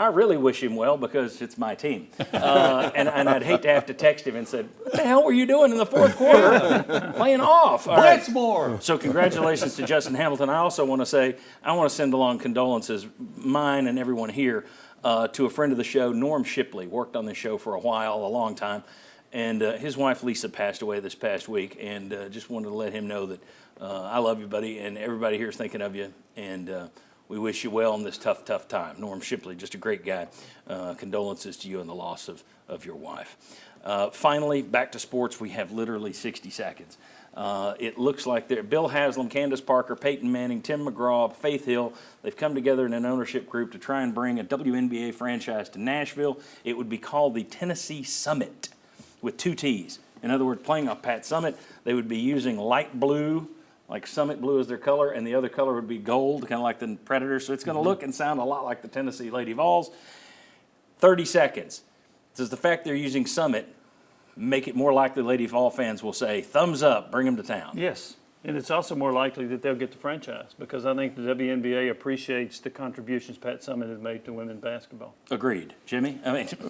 really wish him well because it's my team. And I'd hate to have to text him and say, what the hell were you doing in the fourth quarter? Playing off. Blitzmore. So congratulations to Justin Hamilton. I also want to say, I want to send along condolences, mine and everyone here, to a friend of the show, Norm Shipley, worked on this show for a long time. And his wife, Lisa, passed away this past week, and just wanted to let him know that I love you, buddy, and everybody here is thinking of you, and we wish you well in this tough time. Norm Shipley, just a great guy. Condolences to you on the loss of your wife. Finally, back to sports. We have literally 60 seconds. It looks like Bill Haslam, Candace Parker, Peyton Manning, Tim McGraw, Faith Hill, they've come together in an ownership group to try and bring a WNBA franchise to Nashville. It would be called the Tennessee Summit with 2 T's. In other words, playing off Pat Summit, they would be using light blue, like Summit blue is their color, and the other color would be gold, kind of like the Predators. So it's going to look and sound a lot like the Tennessee Lady Vols. 30 seconds. Does the fact they're using Summit make it more likely Lady Vol fans will say, thumbs up, bring them to town? Yes, and it's also more likely that they'll get the franchise because I think the WNBA appreciates the contributions Pat Summit has made to women's basketball. Agreed.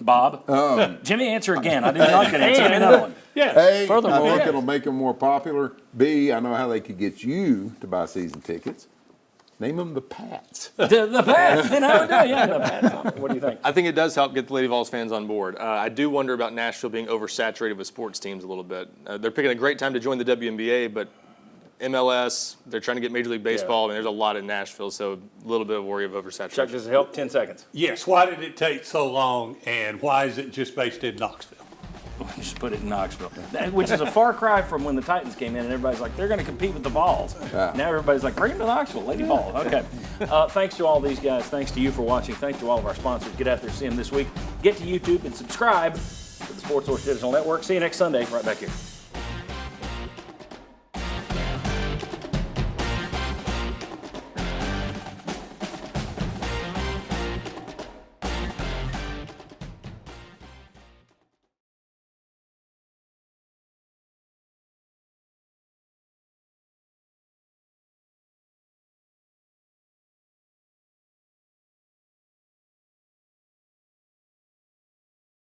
Bob? Jimmy, answer again. I didn't like that answer. Give me another one. Yes. A, Furthermore, I think it'll make them more popular. B, I know how they could get you to buy season tickets. Name them the Pats. The Pats. The Pats. What do you think? I think it does help get the Lady Vols fans on board. I do wonder about Nashville being oversaturated with sports teams a little bit. They're picking a great time to join the WNBA, but MLS, they're trying to get Major League Baseball, and there's a lot in Nashville, so a little bit of worry of oversaturation. Chuck, does it help? 10 seconds. Yes, why did it take so long, and why is it just based in Knoxville? Just put it in Knoxville, which is a far cry from when the Titans came in and everybody's like, they're going to compete with the Vols. Yeah. Now everybody's like, bring them to Knoxville, Lady Vols. Okay. Thanks to all these guys. Thanks to you for watching. Thanks to all of our sponsors. Get out there, see them this week. Get to YouTube and subscribe to the Sports Source Digital Network. See you next Sunday right back here.